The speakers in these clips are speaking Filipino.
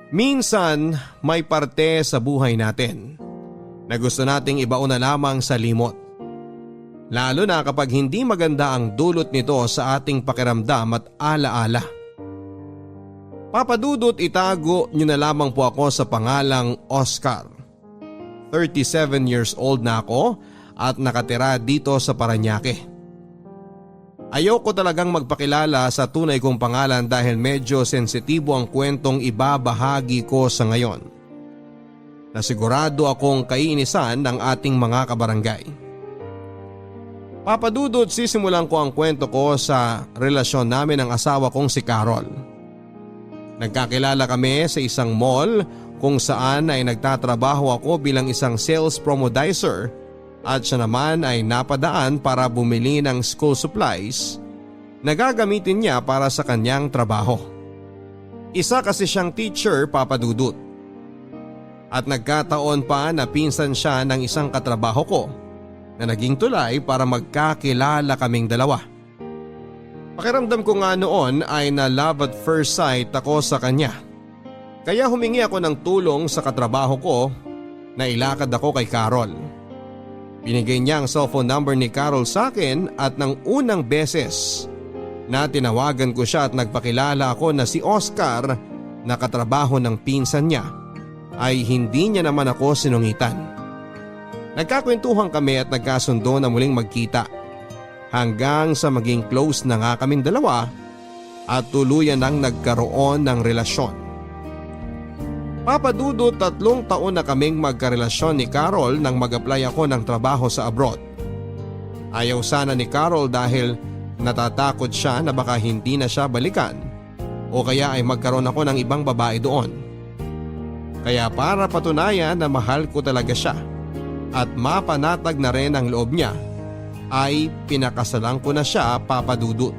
Minsan, may parte sa buhay natin na gusto nating ibaon na lamang sa limot. Lalo na kapag hindi maganda ang dulot nito sa ating pakiramdam at alaala. Papadudot, itago nyo na lamang po ako sa pangalang Oscar. 37 years old na ako at nakatira dito sa Parañaque. Ayoko talagang magpakilala sa tunay kong pangalan dahil medyo sensitibo ang kwentong ibabahagi ko sa ngayon. Nasigurado akong kaiinisan ng ating mga kabarangay. Papadudot, sisimulan ko ang kwento ko sa relasyon namin ng asawa kong si Carol. Nagkakilala kami sa isang mall kung saan ay nagtatrabaho ako bilang isang sales promodizer. At siya naman ay napadaan para bumili ng school supplies na gagamitin niya para sa kanyang trabaho. Isa kasi siyang teacher, Papadudot. At nagkataon pa na pinsan siya ng isang katrabaho ko na naging tulay para magkakilala kaming dalawa. Pakiramdam ko nga noon ay na love at first sight ako sa kanya. Kaya humingi ako ng tulong sa katrabaho ko na ilakad ako kay Carol. Binigay niya ang cellphone number ni Carol sa akin at nang unang beses na tinawagan ko siya at nagpakilala ako na si Oscar na katrabaho ng pinsan niya ay hindi niya naman ako sinungitan. Nagkakwentuhan kami at nagkasundo na muling magkita hanggang sa maging close na nga kaming dalawa at tuluyan nang nagkaroon ng relasyon. Papadudot, 3 taon na kaming magkarelasyon ni Carol nang mag-apply ako ng trabaho sa abroad. Ayaw sana ni Carol dahil natatakot siya na baka hindi na siya balikan o kaya ay magkaroon ako ng ibang babae doon. Kaya para patunayan na mahal ko talaga siya at mapanatag na rin ang loob niya ay pinakasalan ko na siya, Papadudot.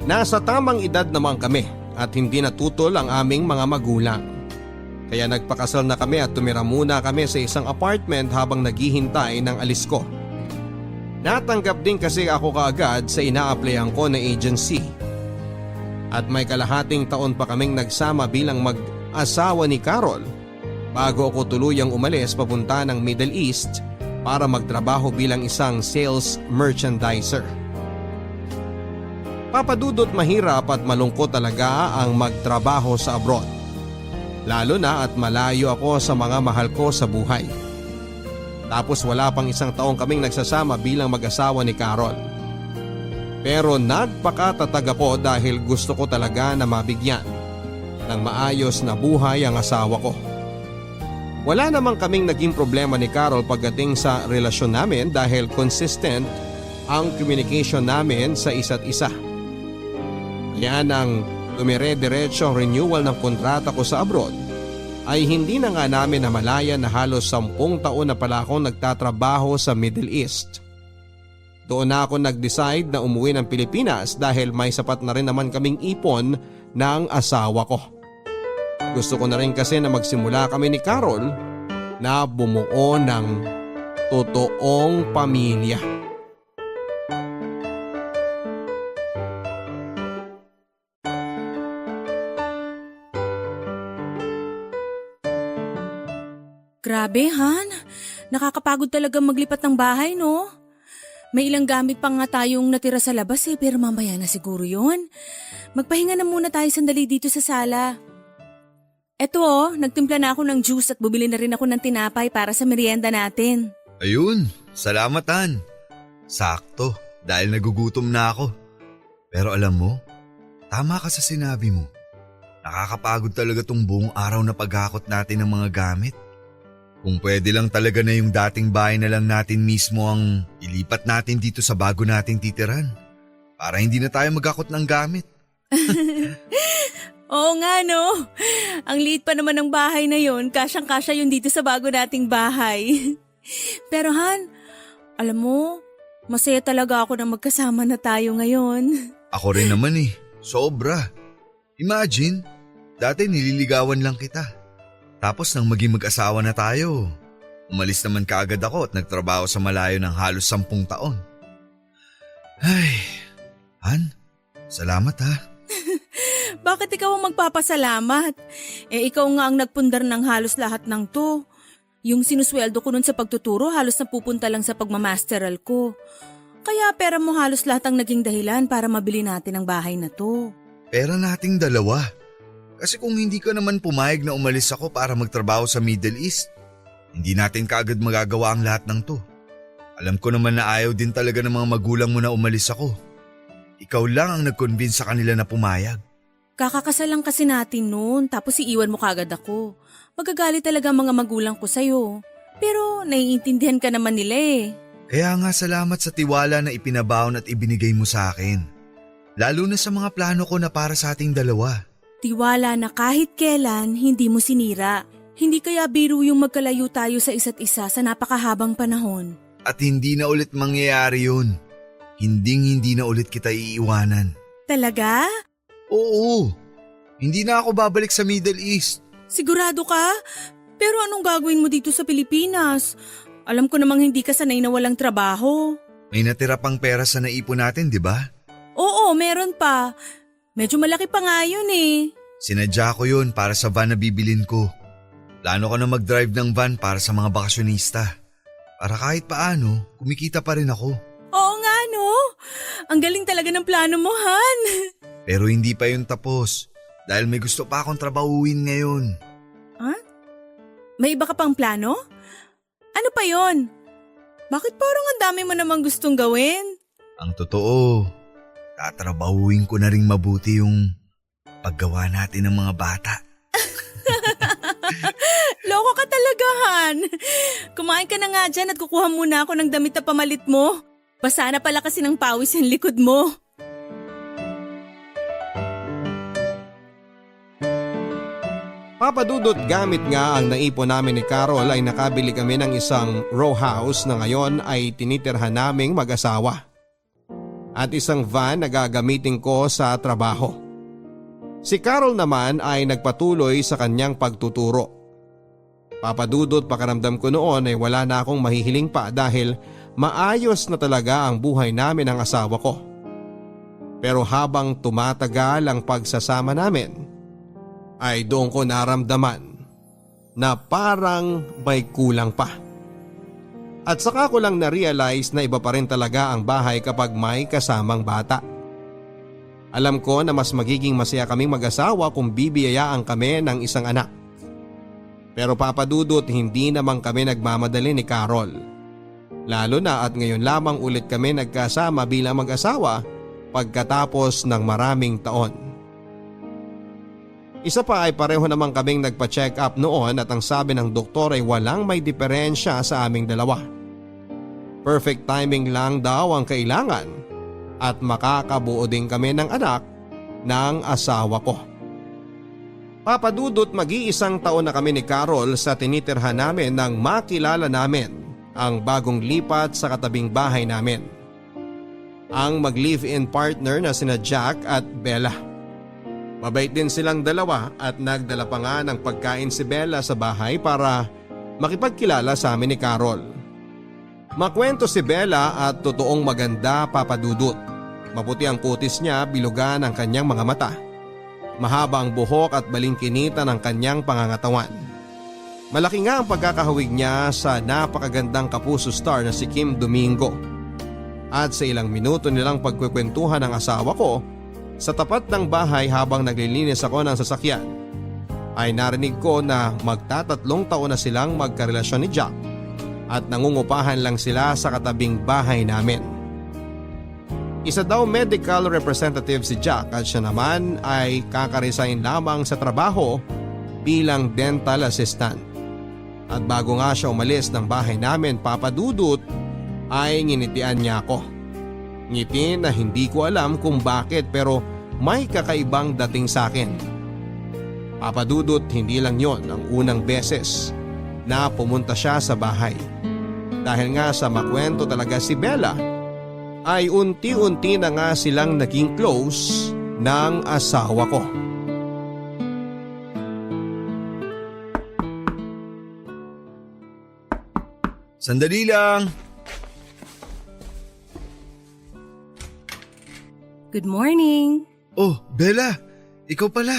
Nasa tamang edad naman kami at hindi natutol ang aming mga magulang. Kaya nagpakasal na kami at tumira muna kami sa isang apartment habang naghihintay ng alis ko. Natanggap din kasi ako kaagad sa ina-applyan ko na agency. At may kalahating taon pa kaming nagsama bilang mag-asawa ni Carol bago ako tuluyang umalis papunta ng Middle East para magtrabaho bilang isang sales merchandiser. Papadudot, mahirap at malungkot talaga ang magtrabaho sa abroad. Lalo na at malayo ako sa mga mahal ko sa buhay. Tapos wala pang 1 taong kaming nagsasama bilang mag-asawa ni Carol. Pero nagpakatatag ako dahil gusto ko talaga na mabigyan ng maayos na buhay ang asawa ko. Wala namang kaming naging problema ni Carol pagdating sa relasyon namin dahil consistent ang communication namin sa isa't isa. Kaya nang dumire-diretso ang renewal ng kontrata ko sa abroad ay hindi na nga namin namalayan na halos 10 taon na pala akong nagtatrabaho sa Middle East. Doon na ako nag-decide na umuwi ng Pilipinas dahil may sapat na rin naman kaming ipon ng asawa ko. Gusto ko na rin kasi na magsimula kami ni Carol na bumuo ng totoong pamilya. Grabe, Han. Nakakapagod talaga maglipat ng bahay, no? May ilang gamit pa nga tayong natira sa labas pero mamaya na siguro yon. Magpahinga na muna tayo sandali dito sa sala. Eto nagtimpla na ako ng juice at bumili na rin ako ng tinapay para sa merienda natin. Ayun, salamat Han. Sakto, dahil nagugutom na ako. Pero alam mo, tama ka sa sinabi mo. Nakakapagod talaga tong buong araw na paghakot natin ng mga gamit. Kung pwede lang talaga na yung dating bahay na lang natin mismo ang ilipat natin dito sa bago nating titiran. Para hindi na tayo maghakot ng gamit. Oo nga, no? Ang liit pa naman ng bahay na yon, kasyang-kasya yun dito sa bago nating bahay. Pero Han, alam mo, masaya talaga ako na magkasama na tayo ngayon. Ako rin naman sobra. Imagine, dati nililigawan lang kita. Tapos nang maging mag-asawa na tayo, Umalis naman kaagad ako at nagtrabaho sa malayo ng halos 10 taon. Ay, Han, salamat ha. Bakit ikaw ang magpapasalamat? Ikaw nga ang nagpundar ng halos lahat ng to. Yung sinusweldo ko nun sa pagtuturo halos napupunta lang sa pagmamasteral ko. Kaya pera mo halos lahat ang naging dahilan para mabili natin ang bahay na to. Pera nating dalawa. Kasi kung hindi ka naman pumayag na umalis ako para magtrabaho sa Middle East, hindi natin kaagad magagawa ang lahat ng to. Alam ko naman na ayaw din talaga ng mga magulang mo na umalis ako. Ikaw lang ang nag-convince sa kanila na pumayag. Kakakasal lang kasi natin noon tapos iiwan mo kagad ako. Magagalit talaga ang mga magulang ko sa'yo. Pero naiintindihan ka naman nila eh. Kaya nga salamat sa tiwala na ipinabaon at ibinigay mo sa akin. Lalo na sa mga plano ko na para sa ating dalawa. Tiwala na kahit kailan hindi mo sinira. Hindi kaya biro yung magkalayo tayo sa isa't isa sa napakahabang panahon. At hindi na ulit mangyayari yun. Hindi na ulit kita iiwanan. Talaga? Oo. Hindi na ako babalik sa Middle East. Sigurado ka? Pero anong gagawin mo dito sa Pilipinas? Alam ko namang hindi ka sanay na walang trabaho. May natira pang pera sa naipon natin, di ba? Oo, meron pa. Medyo malaki pa nga yun eh. Sinadya ko yun para sa van na bibilin ko. Plano ko na mag-drive ng van para sa mga bakasyonista. Para kahit paano, kumikita pa rin ako. Oo nga no. Ang galing talaga ng plano mo, Han. Pero hindi pa yun tapos. Dahil may gusto pa akong trabahuin ngayon. Ha? May iba ka pang plano? Ano pa yon? Bakit parang ang dami mo namang gustong gawin? Ang totoo, tatrabahuin ko na ring mabuti yung paggawa natin ng mga bata. Loko ka talaga, Han. Kumain ka na nga dyan at kukuha muna ako ng damit na pamalit mo. Basa na pala kasi ng pawis ang likod mo. Papadudot gamit nga ang naipon namin ni Carol ay nakabili kami ng isang row house na ngayon ay tinitirhan naming mag-asawa. At isang van na gagamitin ko sa trabaho. Si Carol naman ay nagpatuloy sa kanyang pagtuturo. Papadudot pakiramdam ko noon ay wala na akong mahihiling pa dahil maayos na talaga ang buhay namin ng asawa ko. Pero habang tumatagal ang pagsasama namin, ay doon ko naramdaman na parang may kulang pa. At saka ko lang na-realize na iba pa rin talaga ang bahay kapag may kasamang bata. Alam ko na mas magiging masaya kaming mag-asawa kung bibiyayaan kami ng isang anak. Pero papadudot hindi naman kami nagmamadali ni Carol. Lalo na at ngayon lamang ulit kami nagkasama bilang mag-asawa pagkatapos ng maraming taon. Isa pa ay pareho naman kaming nagpa-check up noon at ang sabi ng doktor ay walang may diferensya sa aming dalawa. Perfect timing lang daw ang kailangan at makakabuo din kami ng anak ng asawa ko. Papadudot mag-iisang taon na kami ni Carol sa tinitirhan namin nang makilala namin ang bagong lipat sa katabing bahay namin. Ang mag-live-in partner na sina Jack at Bella. Mabait din silang dalawa at nagdala pa nga ng pagkain si Bella sa bahay para makipagkilala sa amin ni Carol. Makwento si Bella at totoong maganda, Papadudot. Maputi ang kutis niya, bilugan ang kanyang mga mata. Mahaba ang buhok at balingkinita ng kanyang pangangatawan. Malaki nga ang pagkakahawig niya sa napakagandang kapuso star na si Kim Domingo. At sa ilang minuto nilang pagkukwentuhan ng asawa ko sa tapat ng bahay habang naglilinis ako ng sasakyan, ay narinig ko na magtatatlong taon na silang magkarelasyon ni Jack at nangungupahan lang sila sa katabing bahay namin. Isa daw medical representative si Jack at siya naman ay kakaresign lamang sa trabaho bilang dental assistant. At bago nga siya umalis ng bahay namin, Papadudot, ay nginitian niya ako. Ngiti na hindi ko alam kung bakit pero may kakaibang dating sa akin. Papadudot, hindi lang yon ang unang beses na pumunta siya sa bahay. Dahil nga sa makwento talaga si Bella, ay unti-unti na nga silang naging close ng asawa ko. Sandali lang. Good morning. Oh, Bella. Ikaw pala.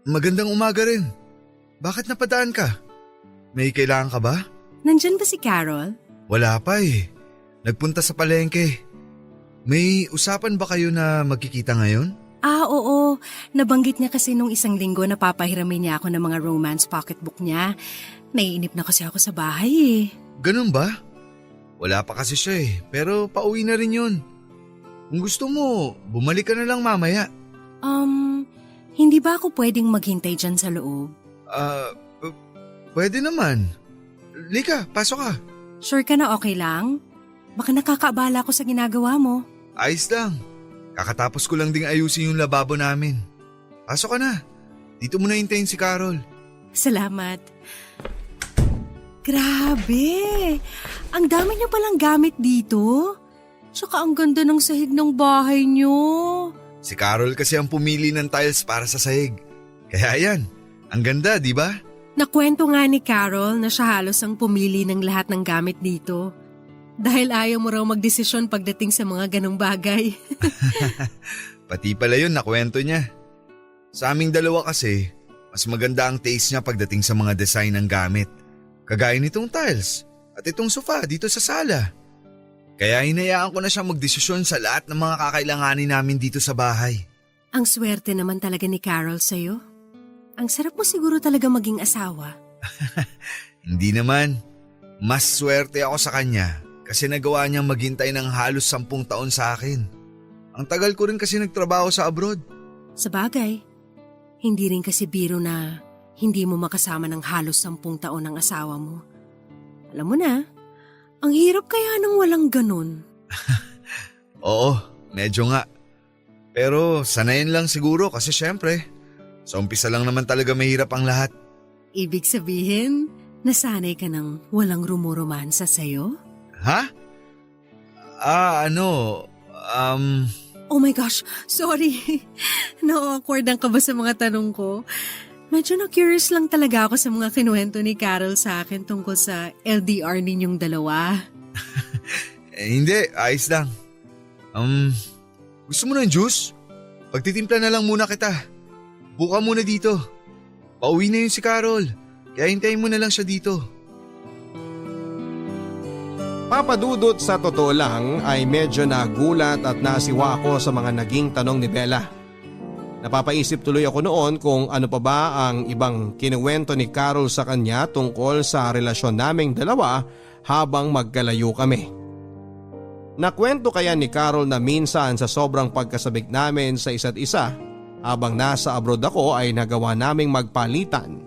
Magandang umaga rin. Bakit napadaan ka? May kailangan ka ba? Nandyan ba si Carol? Wala pa eh. Nagpunta sa palengke. May usapan ba kayo na magkikita ngayon? Oo. Nabanggit niya kasi nung isang linggo na papahiramin niya ako ng mga romance pocketbook niya. Naiinip na kasi ako sa bahay eh. Ganun ba? Wala pa kasi siya eh, pero pauwi na rin yun. Kung gusto mo, bumalik ka na lang mamaya. Hindi ba ako pwedeng maghintay dyan sa loob? Pwede naman. Lika, pasok ka. Sure ka na okay lang? Baka nakakaabala ako sa ginagawa mo. Ayos lang. Kakatapos ko lang ding ayusin yung lababo namin. Pasok ka na. Dito mo na hintayin si Carol. Salamat. Grabe! Ang dami niyo palang gamit dito. Tsaka ang ganda ng sahig ng bahay niyo. Si Carol kasi ang pumili ng tiles para sa sahig. Kaya yan, ang ganda, di ba? Nakwento nga ni Carol na siya halos ang pumili ng lahat ng gamit dito. Dahil ayaw mo raw magdesisyon pagdating sa mga ganong bagay. Pati pala yun nakwento niya. Sa aming dalawa kasi, mas maganda ang taste niya pagdating sa mga design ng gamit. Kagaya nitong tiles at itong sofa dito sa sala. Kaya hinayaan ko na siya magdesisyon sa lahat ng mga kakailanganin namin dito sa bahay. Ang swerte naman talaga ni Carol sa'yo. Ang sarap mo siguro talaga maging asawa. Hindi naman. Mas swerte ako sa kanya kasi nagawa niyang maghintay ng halos 10 taon sa akin. Ang tagal ko rin kasi nagtrabaho sa abroad. Sa bagay, hindi rin kasi biro na hindi mo makasama ng halos 10 taon ng asawa mo. Alam mo na, ang hirap kaya nang walang ganun. Oo, medyo nga. Pero sanayin lang siguro kasi syempre, sa umpisa lang naman talaga mahirap ang lahat. Ibig sabihin, nasanay ka ng walang rumoromansa sa'yo? Ha? Oh my gosh, sorry. Na-awkward ka ba sa mga tanong ko? Medyo na-curious lang talaga ako sa mga kinuwento ni Carol sa akin tungkol sa LDR ninyong dalawa. Hindi, ayos lang. Gusto mo ng juice? Pagtitimpla na lang muna kita. Buka muna dito. Pauwi na yun si Carol, kaya hintayin mo na lang siya dito. Papadudot, sa totoo lang ay medyo nagulat at nasiwa ako sa mga naging tanong ni Bella. Napapaisip tuloy ako noon kung ano pa ba ang ibang kinuwento ni Carol sa kanya tungkol sa relasyon naming dalawa habang magkalayo kami. Nakwento kaya ni Carol na minsan sa sobrang pagkasabik namin sa isa't isa habang nasa abroad ako ay nagawa naming magpalitan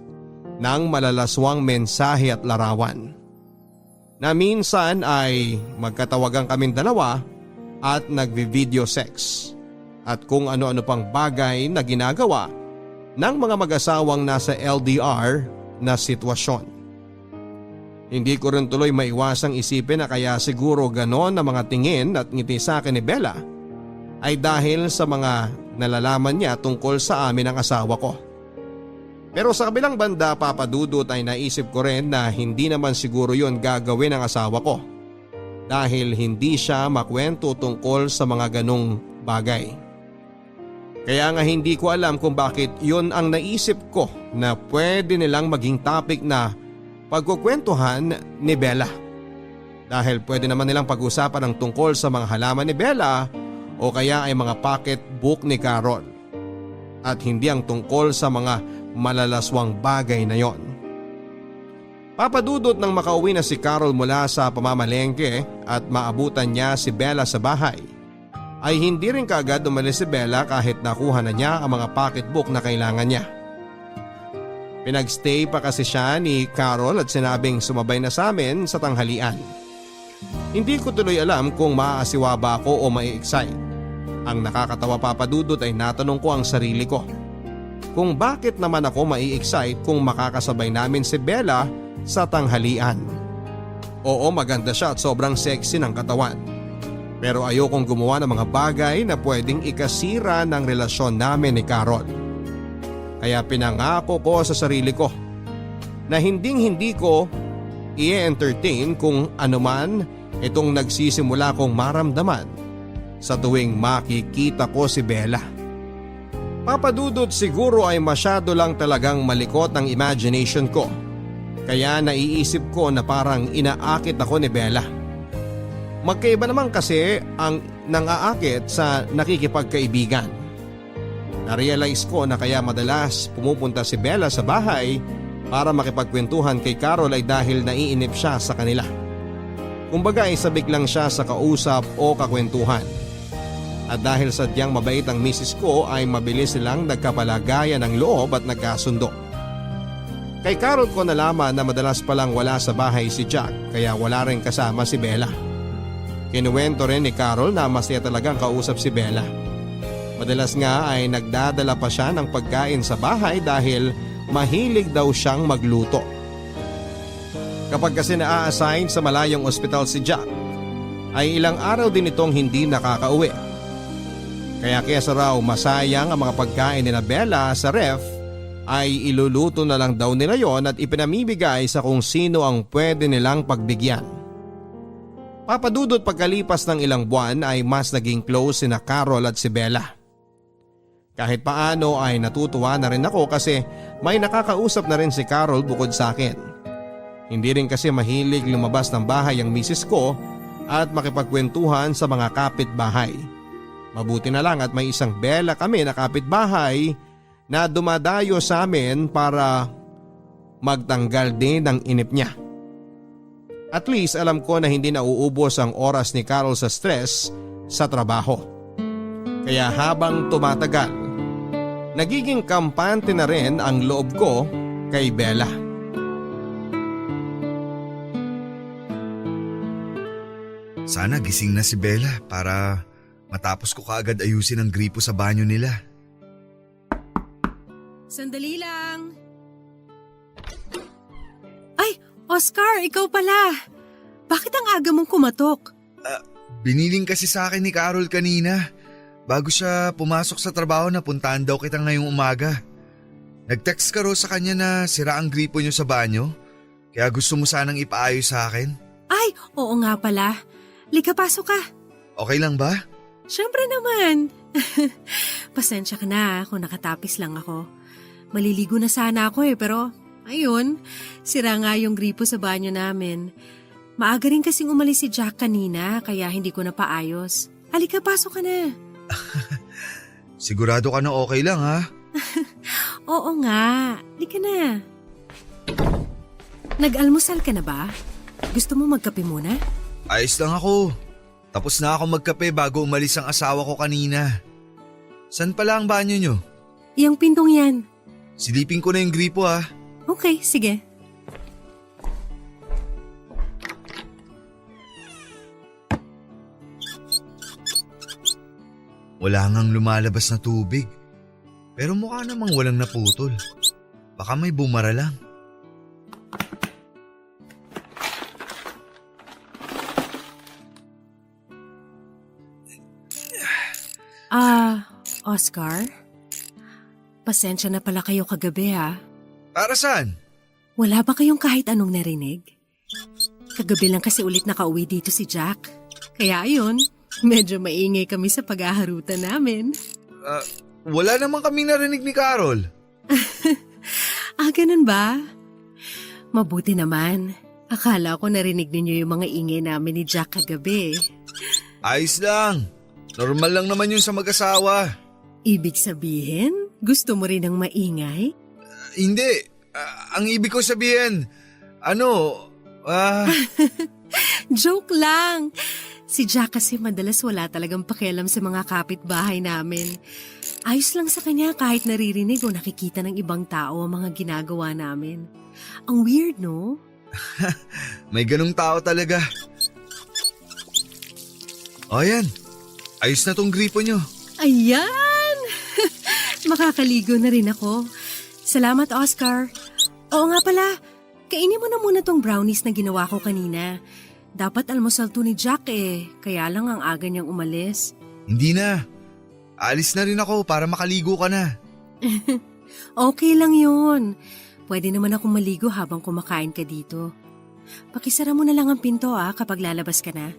ng malalaswang mensahe at larawan. Na minsan ay magkatawagan kaming dalawa at nagvi-video sex at kung ano-ano pang bagay na ginagawa ng mga mag-asawang nasa LDR na sitwasyon. Hindi ko rin tuloy maiwasang isipin na kaya siguro ganon na mga tingin at ngiti sa akin ni Bella ay dahil sa mga nalalaman niya tungkol sa amin ng asawa ko. Pero sa kabilang banda, Papadudot, ay naisip ko rin na hindi naman siguro yun gagawin ng asawa ko dahil hindi siya makwento tungkol sa mga ganong bagay. Kaya nga hindi ko alam kung bakit yun ang naisip ko na pwede nilang maging topic na pagkukwentuhan ni Bella. Dahil pwede naman nilang pag-usapan ang tungkol sa mga halaman ni Bella o kaya ay mga pocketbook ni Carol. At hindi ang tungkol sa mga malalaswang bagay na yon. Papadudot, nang makauwi na si Carol mula sa pamamalengke at maabutan niya si Bella sa bahay, ay hindi rin kaagad umalis si Bella kahit nakuha na niya ang mga pocketbook na kailangan niya. Pinagstay pa kasi siya ni Carol at sinabing sumabay na sa amin sa tanghalian. Hindi ko tuloy alam kung maaasiwa ba ako o mai-excite. Ang nakakatawa, Papadudot, ay natanong ko ang sarili ko kung bakit naman ako mai-excite kung makakasabay namin si Bella sa tanghalian. Oo, maganda siya at sobrang sexy ng katawan. Pero ayokong gumawa ng mga bagay na pwedeng ikasira ng relasyon namin ni Carol. Kaya pinangako ko sa sarili ko na hindi ko i-entertain kung anuman itong nagsisimula kong maramdaman sa tuwing makikita ko si Bella. Papadudot siguro ay masyado lang talagang malikot ang imagination ko. Kaya naiisip ko na parang inaakit ako ni Bella. Magkaiba naman kasi ang nangaakit sa nakikipagkaibigan. Narealize ko na kaya madalas pumupunta si Bella sa bahay para makipagkwentuhan kay Carol ay dahil naiinip siya sa kanila. Kumbaga ay sabik lang siya sa kausap o kakwentuhan. At dahil sadyang mabait ang misis ko ay mabilis silang nagkapalagayan ng loob at nagkasundo. Kay Carol ko nalaman na madalas palang wala sa bahay si Jack kaya wala rin kasama si Bella. Kinuwento rin ni Carol na masaya talagang kausap si Bella. Madalas nga ay nagdadala pa siya ng pagkain sa bahay dahil mahilig daw siyang magluto. Kapag kasi na-assign sa malayong ospital si Jack, ay ilang araw din itong hindi nakakauwi. Kaya kesa raw masayang ang mga pagkain ni Bella sa ref, ay iluluto na lang daw nila yon at ipinamimigay sa kung sino ang pwede nilang pagbigyan. Papadudot pagkalipas ng ilang buwan ay mas naging close sina Carol at si Bella. Kahit paano ay natutuwa na rin ako kasi may nakakausap na rin si Carol bukod sa akin. Hindi rin kasi mahilig lumabas ng bahay ang misis ko at makipagkwentuhan sa mga kapitbahay. Mabuti na lang at may isang Bella kami na kapitbahay na dumadayo sa amin para magtanggal din ng inip niya. At least alam ko na hindi nauubos ang oras ni Carol sa stress sa trabaho. Kaya habang tumatagal, nagiging kampante na rin ang loob ko kay Bella. Sana gising na si Bella para matapos ko kaagad ayusin ang gripo sa banyo nila. Sandali lang. Ay, Oscar, ikaw pala. Bakit ang aga mong kumatok? Biniling kasi sa akin ni Carol kanina. Bago siya pumasok sa trabaho na puntahan daw kita ngayong umaga. Nag-text ka raw sa kanya na sira ang gripo niyo sa banyo. Kaya gusto mo sanang ipaayos sa akin. Ay, oo nga pala. Lika, pasok ka. Okay lang ba? Siyempre naman. Pasensya ka na kung nakatapis lang ako. Maliligo na sana ako pero ayun, sira nga yung gripo sa banyo namin. Maaga rin kasing umalis si Jack kanina kaya hindi ko na paayos. Halika, pasok ka na. Sigurado ka na okay lang ha? Oo nga, halika na. Nag-almusal ka na ba? Gusto mo magkape muna? Ayos lang ako. Tapos na ako magkape bago umalis ang asawa ko kanina. San pala ang banyo nyo? Yang pintong yan. Silipin ko na yung gripo ha. Okay, sige. Wala ngang lumalabas na tubig. Pero mukha namang walang naputol. Baka may bumara lang. Oscar? Pasensya na pala kayo kagabi ha. Para saan? Wala ba kayong kahit anong narinig? Kagabi lang kasi ulit nakauwi dito si Jack. Kaya ayun, medyo maingay kami sa pag-aharutan namin. Wala naman kaming narinig ni Carol. Ganun ba? Mabuti naman. Akala ko narinig ninyo yung mga ingay namin ni Jack kagabi. Ayos lang. Normal lang naman yun sa mag-asawa. Ibig sabihin, gusto mo rin ng maingay? Hindi. Ang ibig ko sabihin, Joke lang. Si Jack kasi madalas wala talagang pakialam sa mga kapitbahay namin. Ayos lang sa kanya kahit naririnig o nakikita ng ibang tao ang mga ginagawa namin. Ang weird, no? May ganung tao talaga. O yan, ayos na tong gripo nyo. Ayan! Makakaligo na rin ako. Salamat, Oscar. Oo nga pala, kainin mo na muna tong brownies na ginawa ko kanina. Dapat almusal to ni Jack kaya lang ang aga niyang umalis. Hindi na. Alis na rin ako para makaligo ka na. Okay lang yun. Pwede naman akong maligo habang kumakain ka dito. Pakisara mo na lang ang pinto kapag lalabas ka na.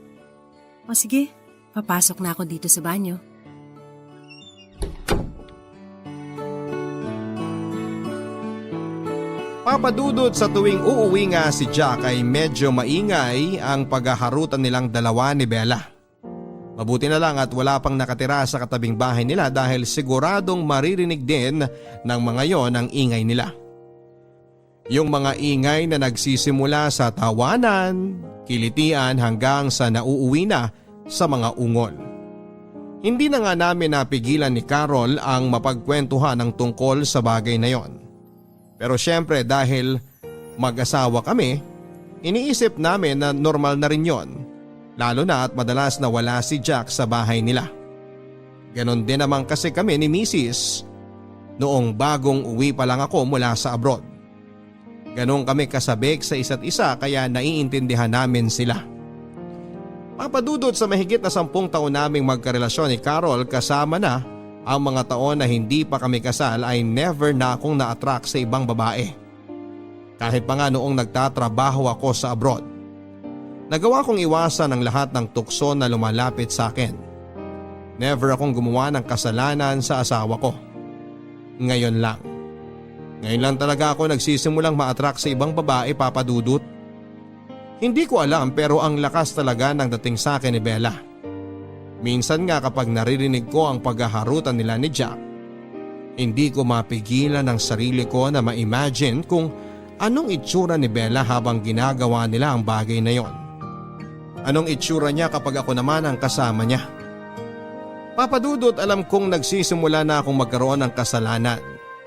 O sige, papasok na ako dito sa banyo. Papadudod sa tuwing uuwi nga si Jack ay medyo maingay ang paghaharutan nilang dalawa ni Bella. Mabuti na lang at wala pang nakatira sa katabing bahay nila dahil siguradong maririnig din ng mga yon ang ingay nila. Yung mga ingay na nagsisimula sa tawanan, kilitian hanggang sa nauuwi na sa mga ungol. Hindi na nga namin napigilan ni Carol ang mapagkwentuhan ng tungkol sa bagay na yon. Pero syempre dahil mag-asawa kami, iniisip namin na normal na rin yon. Lalo na at madalas na wala si Jack sa bahay nila. Ganon din naman kasi kami ni Mrs. noong bagong uwi pa lang ako mula sa abroad. Ganon kami kasabik sa isa't isa kaya naiintindihan namin sila. Papadudod sa mahigit na 10 taon naming magkarelasyon ni Carol kasama na ang mga taon na hindi pa kami kasal ay never na akong na-attract sa ibang babae. Kahit pa nga noong nagtatrabaho ako sa abroad. Nagawa kong iwasan ang lahat ng tukso na lumalapit sa akin. Never akong gumawa ng kasalanan sa asawa ko. Ngayon lang. Ngayon lang talaga ako nagsisimulang ma-attract sa ibang babae, Papadudot. Hindi ko alam pero ang lakas talaga ng dating sa akin ni Bella. Minsan nga kapag naririnig ko ang paghaharutan nila ni Jack, hindi ko mapigilan ang sarili ko na ma-imagine kung anong itsura ni Bella habang ginagawa nila ang bagay na yon. Anong itsura niya kapag ako naman ang kasama niya. Papadudot, alam kong nagsisimula na akong magkaroon ng kasalanan.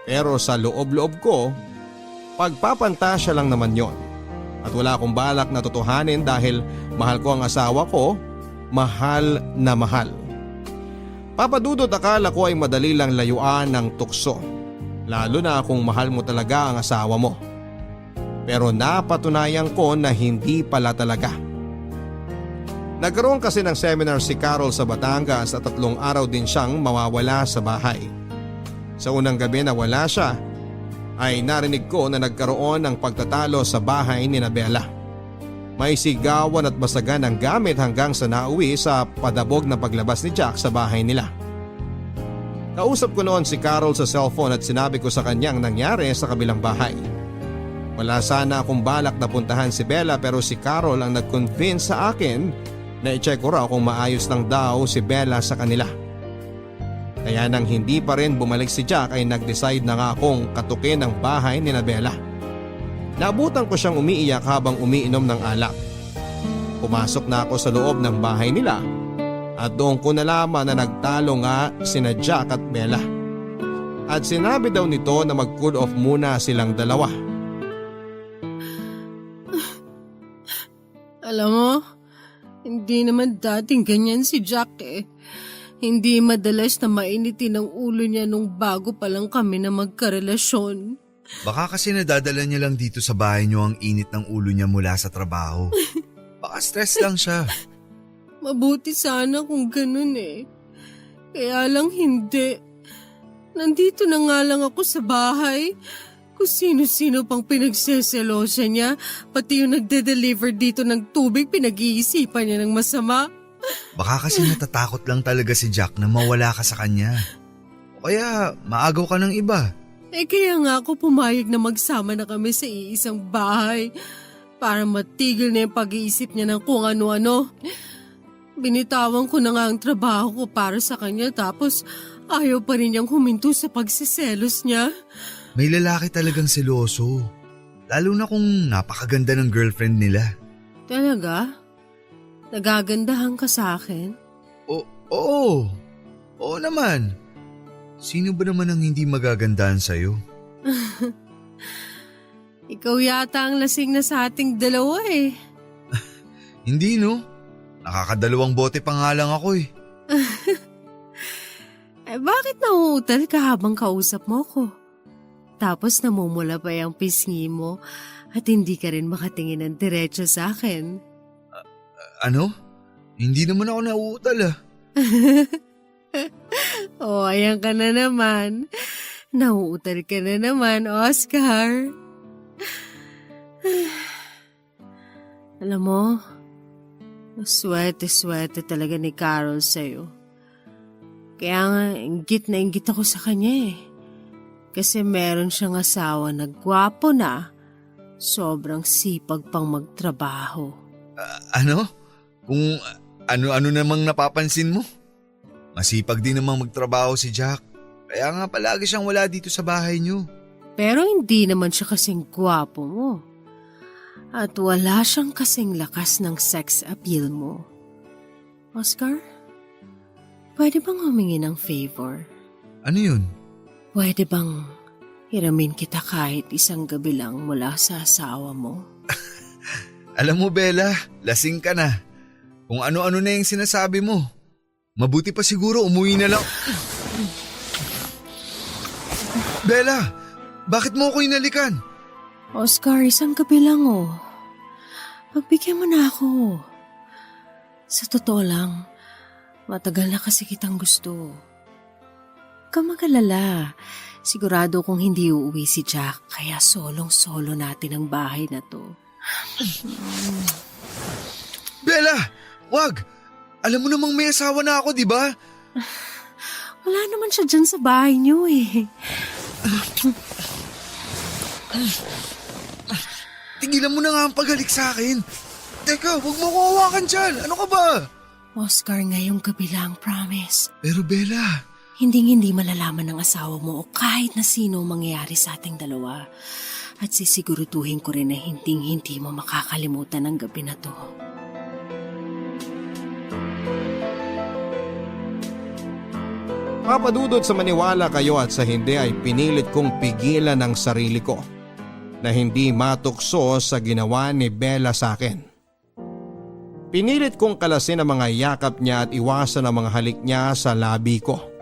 Pero sa loob-loob ko, pagpapantasya lang naman yon. At wala akong balak na totohanin dahil mahal ko ang asawa ko, mahal na mahal. Papadudot, akala ko ay madali lang layuan ng tukso. Lalo na kung mahal mo talaga ang asawa mo. Pero napatunayan ko na hindi pala talaga. Nagkaroon kasi ng seminar si Carol sa Batangas at 3 araw din siyang mawawala sa bahay. Sa unang gabi na wala siya, ay narinig ko na nagkaroon ng pagtatalo sa bahay ni Bella. May sigawan at basagan ng gamit hanggang sa nauwi sa padabog na paglabas ni Jack sa bahay nila. Kausap ko noon si Carol sa cellphone at sinabi ko sa kanyang nangyari sa kabilang bahay. Wala sana akong balak na puntahan si Bella pero si Carol ang nag-convince sa akin na i-check ko raw kung maayos lang daw si Bella sa kanila. Kaya nang hindi pa rin bumalik si Jack ay nag-decide na nga akong katukin ang bahay ni Bella. Naabutan ko siyang umiiyak habang umiinom ng alak. Pumasok na ako sa loob ng bahay nila at doon ko nalaman na nagtalo nga sina Jack at Bella. At sinabi daw nito na mag-cool off muna silang dalawa. Alam mo, hindi naman dating ganyan si Jack eh. Hindi madalas na mainitin ang ulo niya nung bago pa lang kami na magkarelasyon. Baka kasi nadadala niya lang dito sa bahay niyo ang init ng ulo niya mula sa trabaho. Baka stress lang siya. Mabuti sana kung ganun eh. Kaya lang hindi. Nandito na nga lang ako sa bahay. Kung sino-sino pang pinagseselosa niya, pati yung nagde-deliver dito ng tubig pinag-iisipan niya ng masama. Baka kasi natatakot lang talaga si Jack na mawala ka sa kanya. O kaya maagaw ka ng iba. Kaya nga ako pumayag na magsama na kami sa iisang bahay para matigil na yung pag-iisip niya ng kung ano-ano. Binitawan ko na nga ang trabaho ko para sa kanya tapos ayaw pa rin niyang huminto sa pagsiselos niya. May lalaki talagang seloso. Lalo na kung napakaganda ng girlfriend nila. Talaga? Nagagandahan ka sa akin? Oo. Oo naman. Sino ba naman ang hindi magagandahan sa'yo? Ikaw yata ang lasing na sa ating dalawa eh. Hindi no. Nakakadalawang bote pa nga lang ako eh. Bakit nauutal ka habang kausap mo ko? Tapos namumula pa yung pisngi mo at hindi ka rin makatingin ng diretso sa akin. Ano? Hindi naman ako nauutal ah. Ayan ka na naman. Nauutal ka na naman, Oscar. Alam mo, swerte talaga ni Carol sa'yo. Kaya nga, inggit na inggit ako sa kanya eh. Kasi meron siyang asawa na gwapo na, sobrang sipag pang magtrabaho. Ano? Kung ano-ano namang napapansin mo? Masipag din namang magtrabaho si Jack. Kaya nga palagi siyang wala dito sa bahay niyo. Pero hindi naman siya kasing gwapo mo. At wala siyang kasing lakas ng sex appeal mo. Oscar, pwede bang humingi ng favor? Ano yun? Pwede bang hiramin kita kahit isang gabi lang mula sa asawa mo? Alam mo Bella, lasing ka na. Kung ano-ano na yung sinasabi mo. Mabuti pa siguro umuwi na lang. Bella, bakit mo ako inalikan? Oscar, isang gabi lang oh. Pagbigyan mo na ako. Sa totoo lang, matagal na kasi kitang gusto. Huwag kang mag-alala. Sigurado kung hindi uuwi si Jack, kaya solong-solo natin ang bahay na to. Bella, wag! Alam mo namang may asawa na ako, di ba? Wala naman siya dyan sa bahay niyo eh. Tigilan mo na nga ang paghalik sa akin. Teka, huwag mo ko hawakan dyan. Ano ka ba? Oscar, ngayong gabi lang, promise. Pero Bella... Hinding-hindi malalaman ng asawa mo o kahit na sino mangyayari sa ating dalawa. At sisiguruduhin ko rin na hinding-hindi mo makakalimutan ang gabi na to. Papadudot sa maniwala kayo at sa hindi ay pinilit kong pigilan ang sarili ko na hindi matukso sa ginawa ni Bella sa akin. Pinilit kong kalasin ang mga yakap niya at iwasan ang mga halik niya sa labi ko.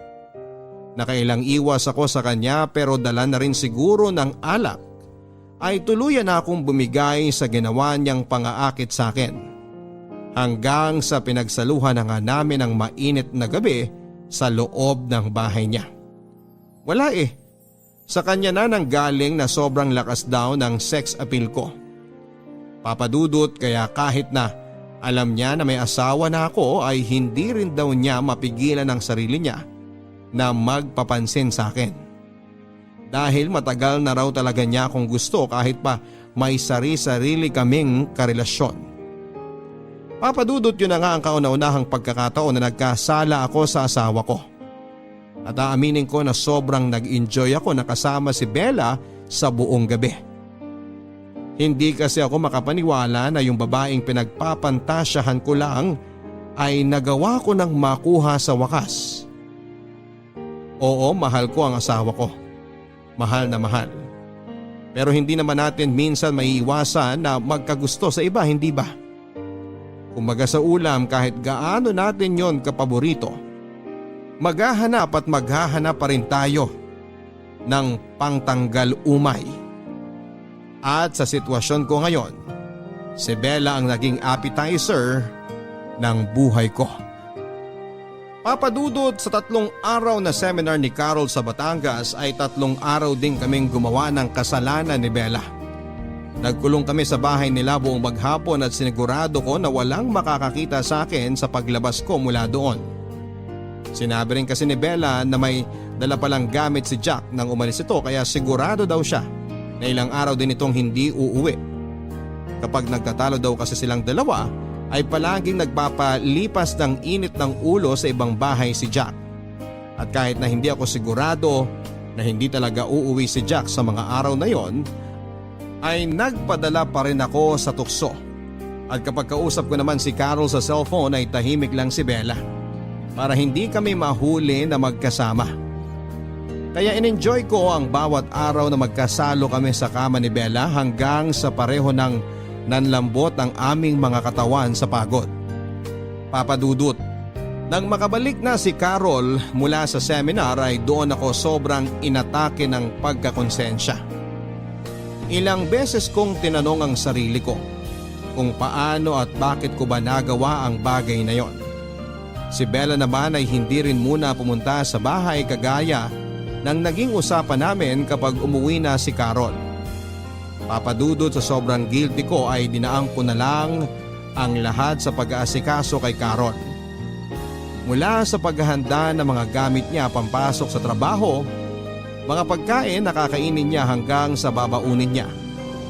Nakailang iwas ako sa kanya pero dala na rin siguro ng alak ay tuluyan na akong bumigay sa ginawa niyang pangaakit sa akin. Hanggang sa pinagsaluhan na nga namin ang mainit na gabi sa loob ng bahay niya. Wala eh. Sa kanya na nanggaling na sobrang lakas daw ng sex appeal ko. Papadudot kaya kahit na alam niya na may asawa na ako ay hindi rin daw niya mapigilan ang sarili niya na magpapansin sa akin. Dahil matagal na raw talaga niya akong gusto kahit pa may sari-sarili kaming karelasyon. Papadudot yun na nga ang kauna-unahang pagkakataon na nagkasala ako sa asawa ko. At aaminin ko na sobrang nag-enjoy ako na kasama si Bella sa buong gabi. Hindi kasi ako makapaniwala na yung babaeng pinagpapantasyahan ko lang ay nagawa ko ng makuha sa wakas. Oo, mahal ko ang asawa ko. Mahal na mahal. Pero hindi naman natin minsan maiiwasan na magkagusto sa iba, hindi ba? Kumbaga sa ulam kahit gaano natin yon kapaborito, maghahanap at maghahanap pa rin tayo ng pangtanggal umay. At sa sitwasyon ko ngayon, si Bella ang naging appetizer ng buhay ko. Papadudot sa 3 araw na seminar ni Carol sa Batangas ay 3 araw din kaming gumawa ng kasalanan ni Bella. Nagkulong kami sa bahay nila buong maghapon at sinigurado ko na walang makakakita sa akin sa paglabas ko mula doon. Sinabi rin kasi ni Bella na may dala palang gamit si Jack nang umalis ito kaya sigurado daw siya na ilang araw din itong hindi uuwi. Kapag nagtatalo daw kasi silang dalawa ay palaging nagpapalipas ng init ng ulo sa ibang bahay si Jack. At kahit na hindi ako sigurado na hindi talaga uuwi si Jack sa mga araw na yon, ay nagpadala pa rin ako sa tukso. At kapag kausap ko naman si Carol sa cellphone ay tahimik lang si Bella para hindi kami mahuli na magkasama. Kaya in-enjoy ko ang bawat araw na magkasalo kami sa kama ni Bella hanggang sa pareho ng nanlambot ang aming mga katawan sa pagod. Papadudot, nang makabalik na si Carol mula sa seminar ay doon ako sobrang inatake ng pagkakonsensya. Ilang beses kong tinanong ang sarili ko kung paano at bakit ko ba nagawa ang bagay na yon. Si Bella naman ay hindi rin muna pumunta sa bahay kagaya ng naging usapan namin kapag umuwi na si Carol. Papadudot sa sobrang guilty ko ay dinaang ko na lang ang lahat sa pag-aasikaso kay Carol. Mula sa paghahanda ng mga gamit niya pampasok sa trabaho, mga pagkain na kakainin niya hanggang sa babaunin niya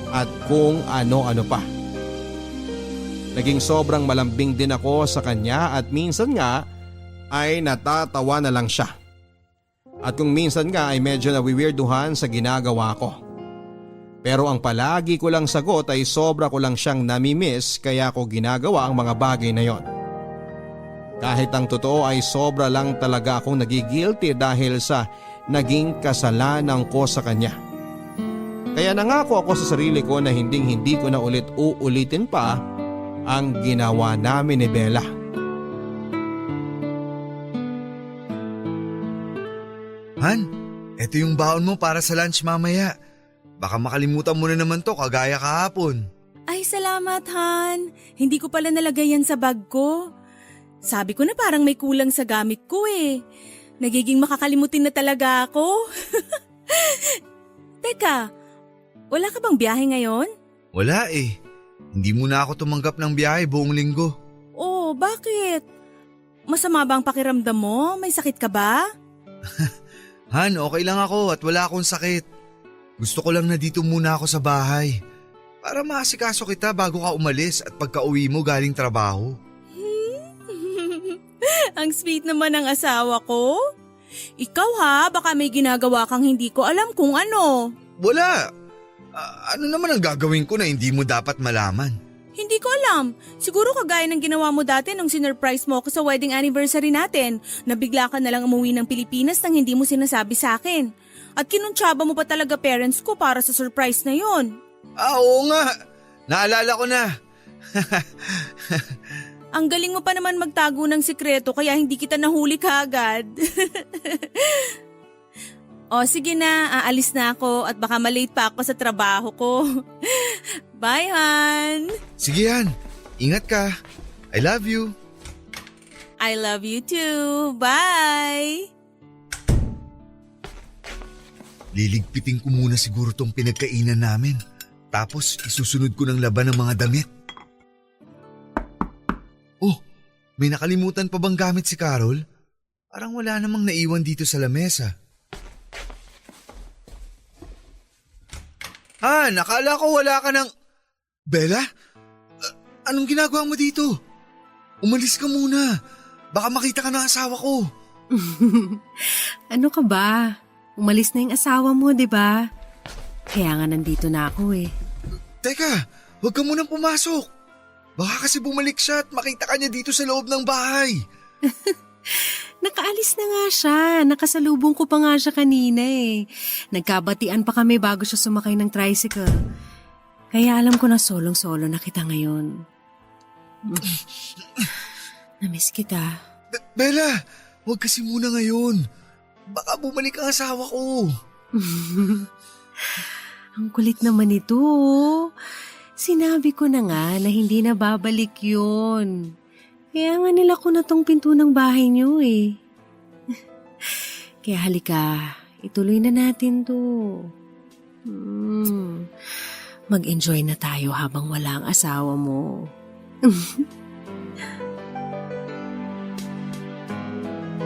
at kung ano-ano pa. Naging sobrang malambing din ako sa kanya at minsan nga ay natatawa na lang siya. At kung minsan nga ay medyo nawiwirduhan sa ginagawa ko. Pero ang palagi ko lang sagot ay sobra ko lang siyang namimiss kaya ko ginagawa ang mga bagay na yon. Kahit ang totoo ay sobra lang talaga akong nagigilty dahil sa naging kasalanan ko sa kanya. Kaya nangako ako sa sarili ko na hindi ko na ulit uulitin pa ang ginawa namin ni Bella. Han, eto yung baon mo para sa lunch mamaya. Baka makalimutan mo na naman to kagaya kahapon. Ay, salamat, Han. Hindi ko pala nalagay yan sa bag ko. Sabi ko na parang may kulang sa gamit ko eh. Nagiging makakalimutin na talaga ako. Teka, wala ka bang biyahe ngayon? Wala eh. Hindi mo na ako tumanggap ng biyahe buong linggo. Oh, bakit? Masama ba ang pakiramdam mo? May sakit ka ba? Han, okay lang ako at wala akong sakit. Gusto ko lang na dito muna ako sa bahay. Para maasikaso kita bago ka umalis at pagka-uwi mo galing trabaho. Ang sweet naman ng asawa ko. Ikaw ha, baka may ginagawa kang hindi ko alam kung ano. Wala. Ano naman ang gagawin ko na hindi mo dapat malaman? Hindi ko alam. Siguro kagaya ng ginawa mo dati nung sinurprise mo ako sa wedding anniversary natin. Nabigla ka na lang umuwi ng Pilipinas nang hindi mo sinasabi sa akin. At kinuntsaba mo pa talaga parents ko para sa surprise na yon. Oo nga. Naalala ko na. Ang galing mo pa naman magtago ng sikreto kaya hindi kita nahuli kaagad. O sige na, aalis na ako at baka malate pa ako sa trabaho ko. Bye, Han! Sige Han, ingat ka. I love you. I love you too. Bye! Liligpitin ko muna siguro tong pinagkainan namin. Tapos isusunod ko ng laban ng mga damit. Oh, may nakalimutan pa bang gamit si Carol? Parang wala namang naiwan dito sa lamesa. Nakala ko wala ka ng… Bella? Anong ginagawa mo dito? Umalis ka muna. Baka makita ka ng asawa ko. Ano ka ba? Umalis na yung asawa mo, di ba? Kaya nga nandito na ako eh. Teka, huwag ka munang pumasok. Baka kasi bumalik siya at makita ka niya dito sa loob ng bahay. Nakaalis na nga siya. Nakasalubong ko pa nga siya kanina eh. Nagkabatian pa kami bago siya sumakay ng tricycle. Kaya alam ko na solong-solo na kita ngayon. Namiss kita. Bella, huwag kasi muna ngayon. Baka bumalik ang asawa ko. Ang kulit naman ito. Sinabi ko na nga na hindi na babalik yun. Kaya nga nila ko na tong pinto ng bahay niyo eh. Kaya halika, ituloy na natin to. Mag-enjoy na tayo habang wala ang asawa mo.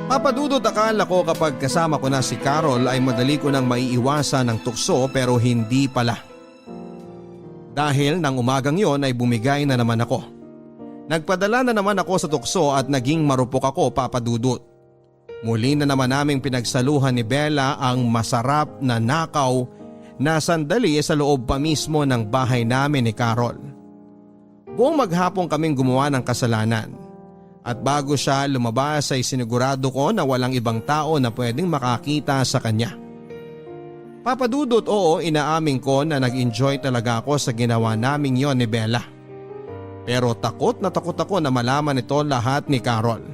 Papadudot akala ko kapag kasama ko na si Carol ay madali ko nang maiiwasan ng tukso pero hindi pala. Dahil nang umagang yon ay bumigay na naman ako. Nagpadala na naman ako sa tukso at naging marupok ako, Papadudot. Muli na naman naming pinagsaluhan ni Bella ang masarap na nakaw na sandali sa loob pa mismo ng bahay namin ni Carol. Buong maghapon kaming gumawa ng kasalanan. At bago siya lumabas ay sinigurado ko na walang ibang tao na pwedeng makakita sa kanya. Papadudot, oo, inaamin ko na nag-enjoy talaga ako sa ginawa naming yon ni Bella. Pero takot na takot ako na malaman ito lahat ni Carol.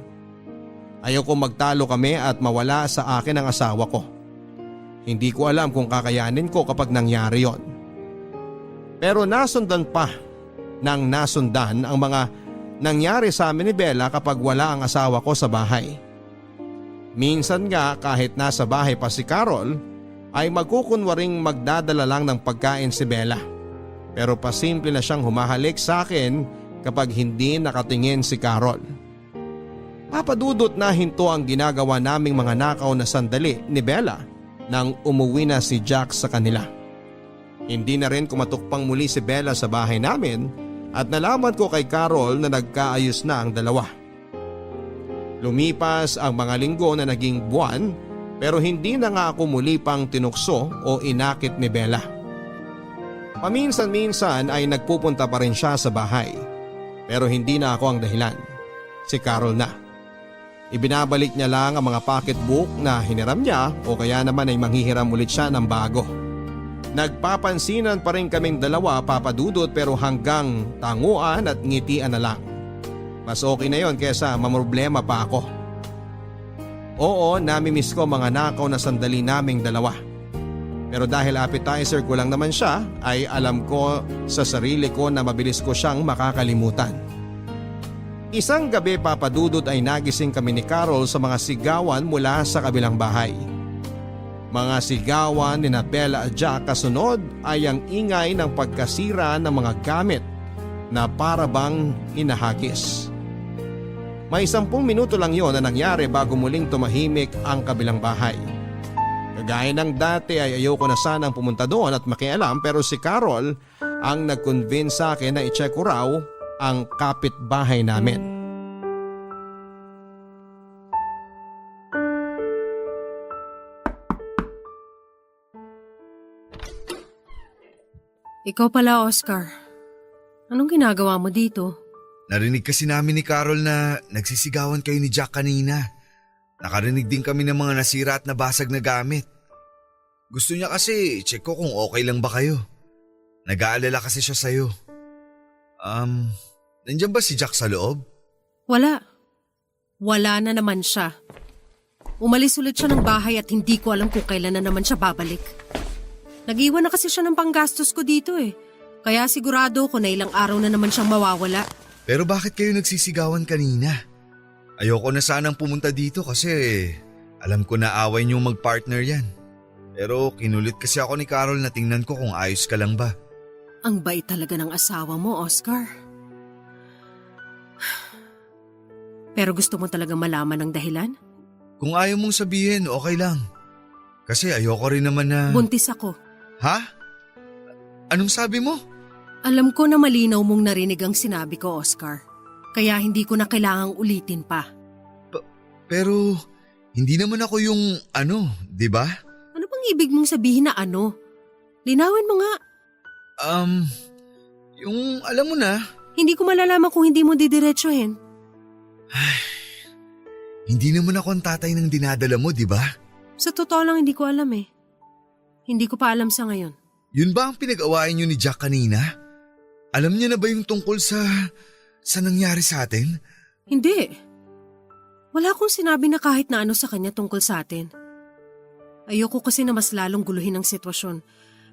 Ayoko magtalo kami at mawala sa akin ang asawa ko. Hindi ko alam kung kakayanin ko kapag nangyari yon. Pero nasundan pa nang nasundan ang mga nangyari sa amin ni Bella kapag wala ang asawa ko sa bahay. Minsan nga kahit nasa bahay pa si Carol ay magkukunwaring magdadala lang ng pagkain si Bella. pero pasimple na siyang humahalik sa akin kapag hindi nakatingin si Carol. Papadudot na hinto ang ginagawa naming mga nakaw na sandali ni Bella nang umuwi na si Jack sa kanila. Hindi na rin kumatukpang muli si Bella sa bahay namin at nalaman ko kay Carol na nagkaayos na ang dalawa. Lumipas ang mga linggo na naging buwan pero hindi na nga ako muli pang tinukso o inakit ni Bella. Paminsan-minsan ay nagpupunta pa rin siya sa bahay pero hindi na ako ang dahilan. Si Carol na. Ibinabalik niya lang ang mga pocketbook na hiniram niya o kaya naman ay manghihiram ulit siya ng bago. Nagpapansinan pa rin kaming dalawa, Papadudot, pero hanggang tanguan at ngitian na lang. Mas okay na yon kesa mamroblema pa ako. Oo, namimiss ko mga nakaw na sandali naming dalawa. Pero dahil appetizer ko lang naman siya, ay alam ko sa sarili ko na mabilis ko siyang makakalimutan. Isang gabi, Papadudot, ay nagising kami ni Carol sa mga sigawan mula sa kabilang bahay. Mga sigawan ni Bella at Jack, kasunod ay ang ingay ng pagkasira ng mga gamit na para bang hinahagis. May 10 minuto lang yon na nangyari bago muling tumahimik ang kabilang bahay. Kagaya ng dati ay ayoko na sanang pumunta doon at makialam, pero si Carol ang nag-convince sa akin na i-check ko raw ang kapitbahay namin. Ikaw pala, Oscar. Anong ginagawa mo dito? Narinig kasi namin ni Carol na nagsisigawan kayo ni Jack kanina. Nakarinig din kami ng mga nasira at nabasag na gamit. Gusto niya kasi check ko kung okay lang ba kayo. Nag-aalala kasi siya sa'yo. Nandiyan ba si Jack sa loob? Wala. Wala na naman siya. Umalis ulit siya ng bahay at hindi ko alam kung kailan na naman siya babalik. Nag-iwan na kasi siya ng panggastos ko dito eh. Kaya sigurado ko na ilang araw na naman siyang mawawala. Pero bakit kayo nagsisigawan kanina? Ayoko na sanang pumunta dito kasi alam ko na away niyong mag-partner yan. Pero kinulit kasi ako ni Carol na tingnan ko kung ayos ka lang ba. Ang bait talaga ng asawa mo, Oscar. Pero gusto mo talaga malaman ang dahilan? Kung ayaw mong sabihin, okay lang. Kasi ayoko rin naman na… Buntis ako. Ha? Anong sabi mo? Alam ko na malinaw mong narinig ang sinabi ko, Oscar. Kaya hindi ko na kailangang ulitin pa. Pero hindi naman ako yung di ba? Ano bang ibig mong sabihin na ano? Linawin mo nga. Yung alam mo na. Hindi ko malalaman kung hindi mo didiretsuhin. Hindi naman ako ang tatay ng dinadala mo, di ba? Sa totoo lang hindi ko alam eh. Hindi ko pa alam sa ngayon. Yun ba ang pinag-awayan niyo ni Jack kanina? Alam niya na ba yung tungkol sa nangyari sa atin? Hindi. Wala akong sinabi na kahit na ano sa kanya tungkol sa atin. Ayoko kasi na mas lalong guluhin ang sitwasyon.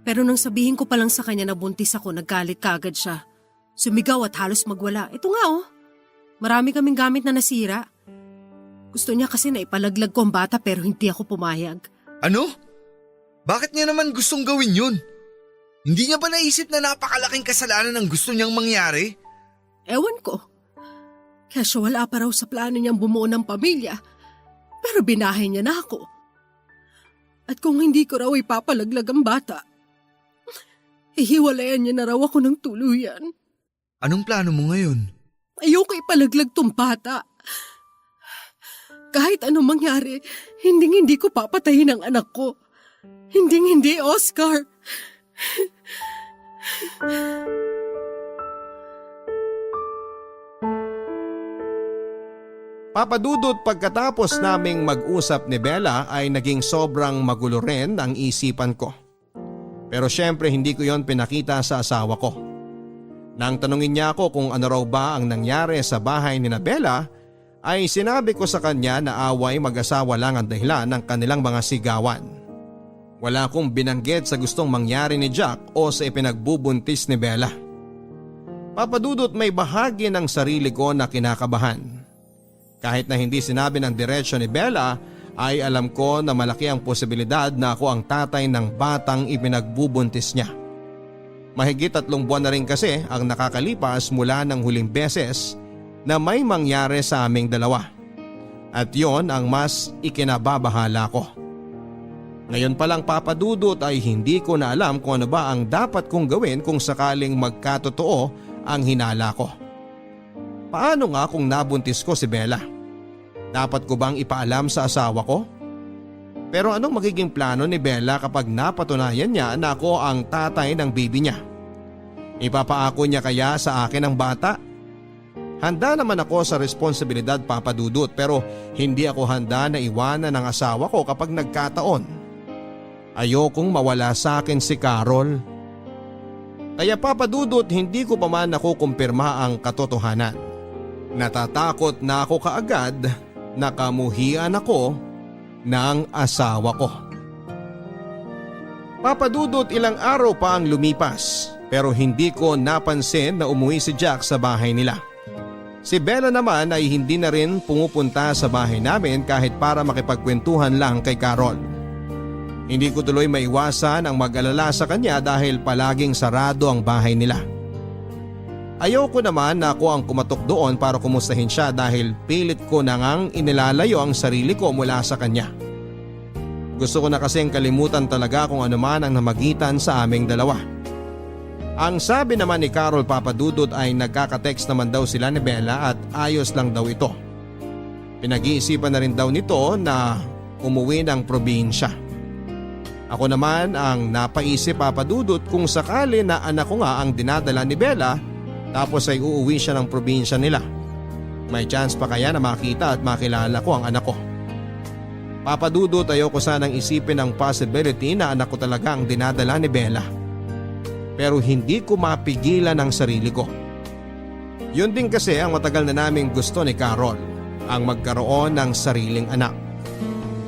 Pero nang sabihin ko pa lang sa kanya na buntis ako, naggalit kaagad siya. Sumigaw at halos magwala. Ito nga oh. Marami kaming gamit na nasira. Gusto niya kasi na ipalaglag ko ang bata pero hindi ako pumayag. Ano? Bakit niya naman gustong gawin yun? Hindi niya ba naisip na napakalaking kasalanan ang gusto niyang mangyari? Ewan ko. Kesyo wala pa raw sa plano niyang bumuo ng pamilya. Pero binahay niya na ako. At kung hindi ko raw ipapalaglag ang bata, hihiwalayan niya na raw ako ng tuluyan. Anong plano mo ngayon? Ayoko ipalaglag tong bata. Kahit anong mangyari, hindi ko papatayin ang anak ko. Hindi, Oscar. Papadudot, pagkatapos naming mag-usap ni Bella ay naging sobrang magulo rin ang isipan ko. Pero syempre hindi ko yon pinakita sa asawa ko. Nang tanungin niya ako kung ano raw ba ang nangyari sa bahay ni Bella, ay sinabi ko sa kanya na away mag-asawa lang ang dahilan ng kanilang mga sigawan. Wala akong binanggit sa gustong mangyari ni Jack o sa ipinagbubuntis ni Bella. Papadudot, may bahagi ng sarili ko na kinakabahan. Kahit na hindi sinabi ng diretsyo ni Bella, ay alam ko na malaki ang posibilidad na ako ang tatay ng batang ipinagbubuntis niya. Mahigit 3 buwan na rin kasi ang nakakalipas mula ng huling beses na may mangyari sa aming dalawa. At yon ang mas ikinababahala ko. Ngayon pa lang Papa Dudut ay hindi ko na alam kung ano ba ang dapat kong gawin kung sakaling magkatotoo ang hinala ko. Paano nga kung nabuntis ko si Bella? Dapat ko bang ipaalam sa asawa ko? Pero anong magiging plano ni Bella kapag napatunayan niya na ako ang tatay ng baby niya? Ipapaako niya kaya sa akin ang bata? Handa naman ako sa responsibilidad Papa Dudut pero hindi ako handa na iwanan ng asawa ko kapag nagkataon. Ayokong mawala sa akin si Carol. Kaya Papa Dudut hindi ko pa man nakukumpirma ang katotohanan. Natatakot na ako kaagad na kamuhian ako ng asawa ko. Papa Dudut, ilang araw pa ang lumipas pero hindi ko napansin na umuwi si Jack sa bahay nila. Si Bella naman ay hindi na rin pumupunta sa bahay namin kahit para makipagkwentuhan lang kay Carol. Hindi ko tuloy maiwasan ang mag-alala sa kanya dahil palaging sarado ang bahay nila. Ayoko naman na ako ang kumatok doon para kumustahin siya dahil pilit ko na ngang inilalayo ang sarili ko mula sa kanya. Gusto ko na kasing kalimutan talaga kung ano man ang namagitan sa aming dalawa. Ang sabi naman ni Carol Papa Dudut ay nagkaka-text naman daw sila ni Bella at ayos lang daw ito. Pinag-iisipan na rin daw nito na umuwi ng probinsya. Ako naman ang napaisip Papa Dudut kung sakali na anak ko nga ang dinadala ni Bella tapos ay uuwi siya ng probinsya nila. May chance pa kaya na makita at makilala ko ang anak ko. Papa Dudut, ayoko sanang isipin ang possibility na anak ko talaga ang dinadala ni Bella. Pero hindi ko mapigilan ang sarili ko. Yun din kasi ang matagal na naming gusto ni Carol, ang magkaroon ng sariling anak.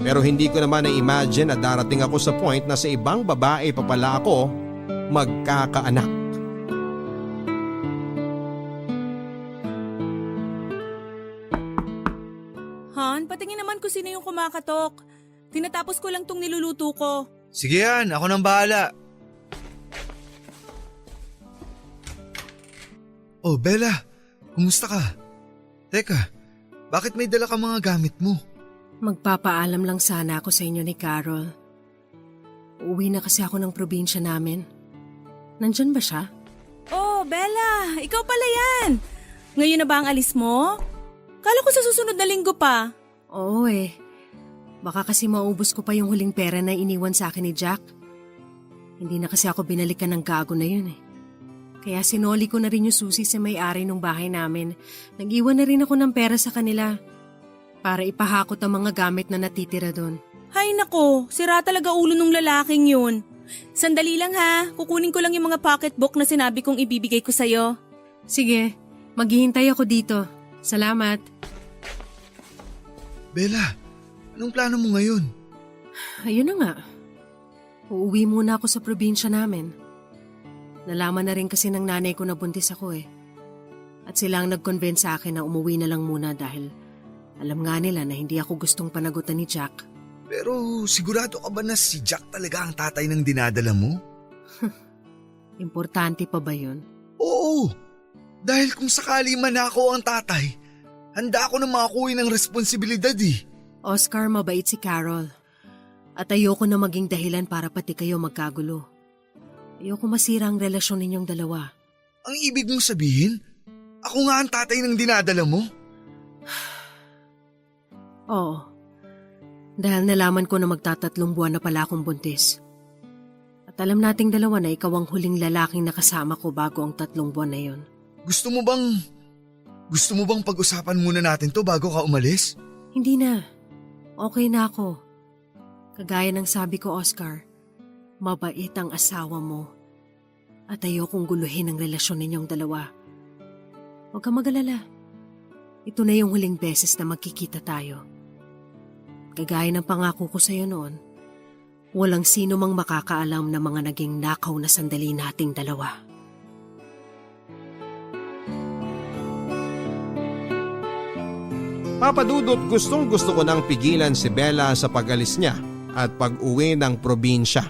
Pero hindi ko naman na-imagine na darating ako sa point na sa ibang babae pa pala ako magkakaanak. Han, patingin naman kung sino yung kumakatok. Tinatapos ko lang tong niluluto ko. Sige yan, ako nang bahala. Oh Bella, kumusta ka? Teka, bakit may dala ka mga gamit mo? Magpapaalam lang sana ako sa inyo ni Carol. Uuwi na kasi ako ng probinsya namin. Nandyan ba siya? Oh, Bella, ikaw pala yan. Ngayon na ba ang alis mo? Kala ko sa susunod na linggo pa. Oo eh. Baka kasi maubos ko pa yung huling pera na iniwan sa akin ni Jack. Hindi na kasi ako binalikan ng gago na yun eh. Kaya sinoli ko na rin yung susi sa may-ari ng bahay namin. Nag-iwan na rin ako ng pera sa kanila para ipahakot ang mga gamit na natitira doon. Hay nako, sira talaga ulo ng lalaking yun. Sandali lang ha, kukunin ko lang yung mga pocketbook na sinabi kong ibibigay ko sa'yo. Sige, maghihintay ako dito. Salamat. Bella, anong plano mo ngayon? Ayun na nga. Uuwi muna ako sa probinsya namin. Nalaman na rin kasi ng nanay ko na buntis ako eh. At sila ang nag-convince sa akin na umuwi na lang muna dahil alam nga nila na hindi ako gustong panagutan ni Jack. Pero sigurado ka ba na si Jack talaga ang tatay ng dinadala mo? Importante pa ba yun? Oo, dahil kung sakali man ako ang tatay, handa ako na makakuha ng responsibilidad eh. Oscar, mabait si Carol. At ayoko na maging dahilan para pati kayo magkagulo. Ayoko masira ang relasyon ninyong dalawa. Ang ibig mong sabihin, ako nga ang tatay ng dinadala mo? Oo. Dahil nalaman ko na magtatatlong buwan na pala akong buntis. At alam nating dalawa na ikaw ang huling lalaking nakasama ko bago ang 3 buwan na yon. Gusto mo bang pag-usapan muna natin to bago ka umalis? Hindi na. Okay na ako. Kagaya ng sabi ko, Oscar, mabait ang asawa mo. At ayokong guluhin ang relasyon ninyong dalawa. Huwag kang mag-alala. Ito na yung huling beses na magkikita tayo. Kagaya ng pangako ko sa'yo noon, walang sino mang makakaalam na mga naging nakaw na sandali nating dalawa. Papa Dudut, gustong gusto ko nang pigilan si Bella sa pag-alis niya at pag-uwi ng probinsya.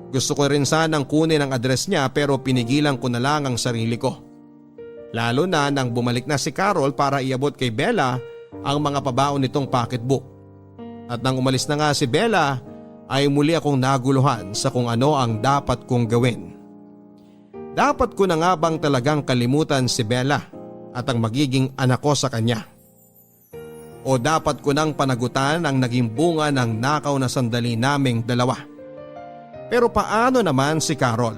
Gusto ko rin sanang kunin ang address niya pero pinigilan ko na lang ang sarili ko. Lalo na nang bumalik na si Carol para iabot kay Bella ang mga pabaon nitong pocketbook. At nang umalis na nga si Bella ay muli akong naguluhan sa kung ano ang dapat kong gawin. Dapat ko na nga bang talagang kalimutan si Bella at ang magiging anak ko sa kanya? O dapat ko nang panagutan ang naging bunga ng nakaw na sandali naming dalawa? Pero paano naman si Carol?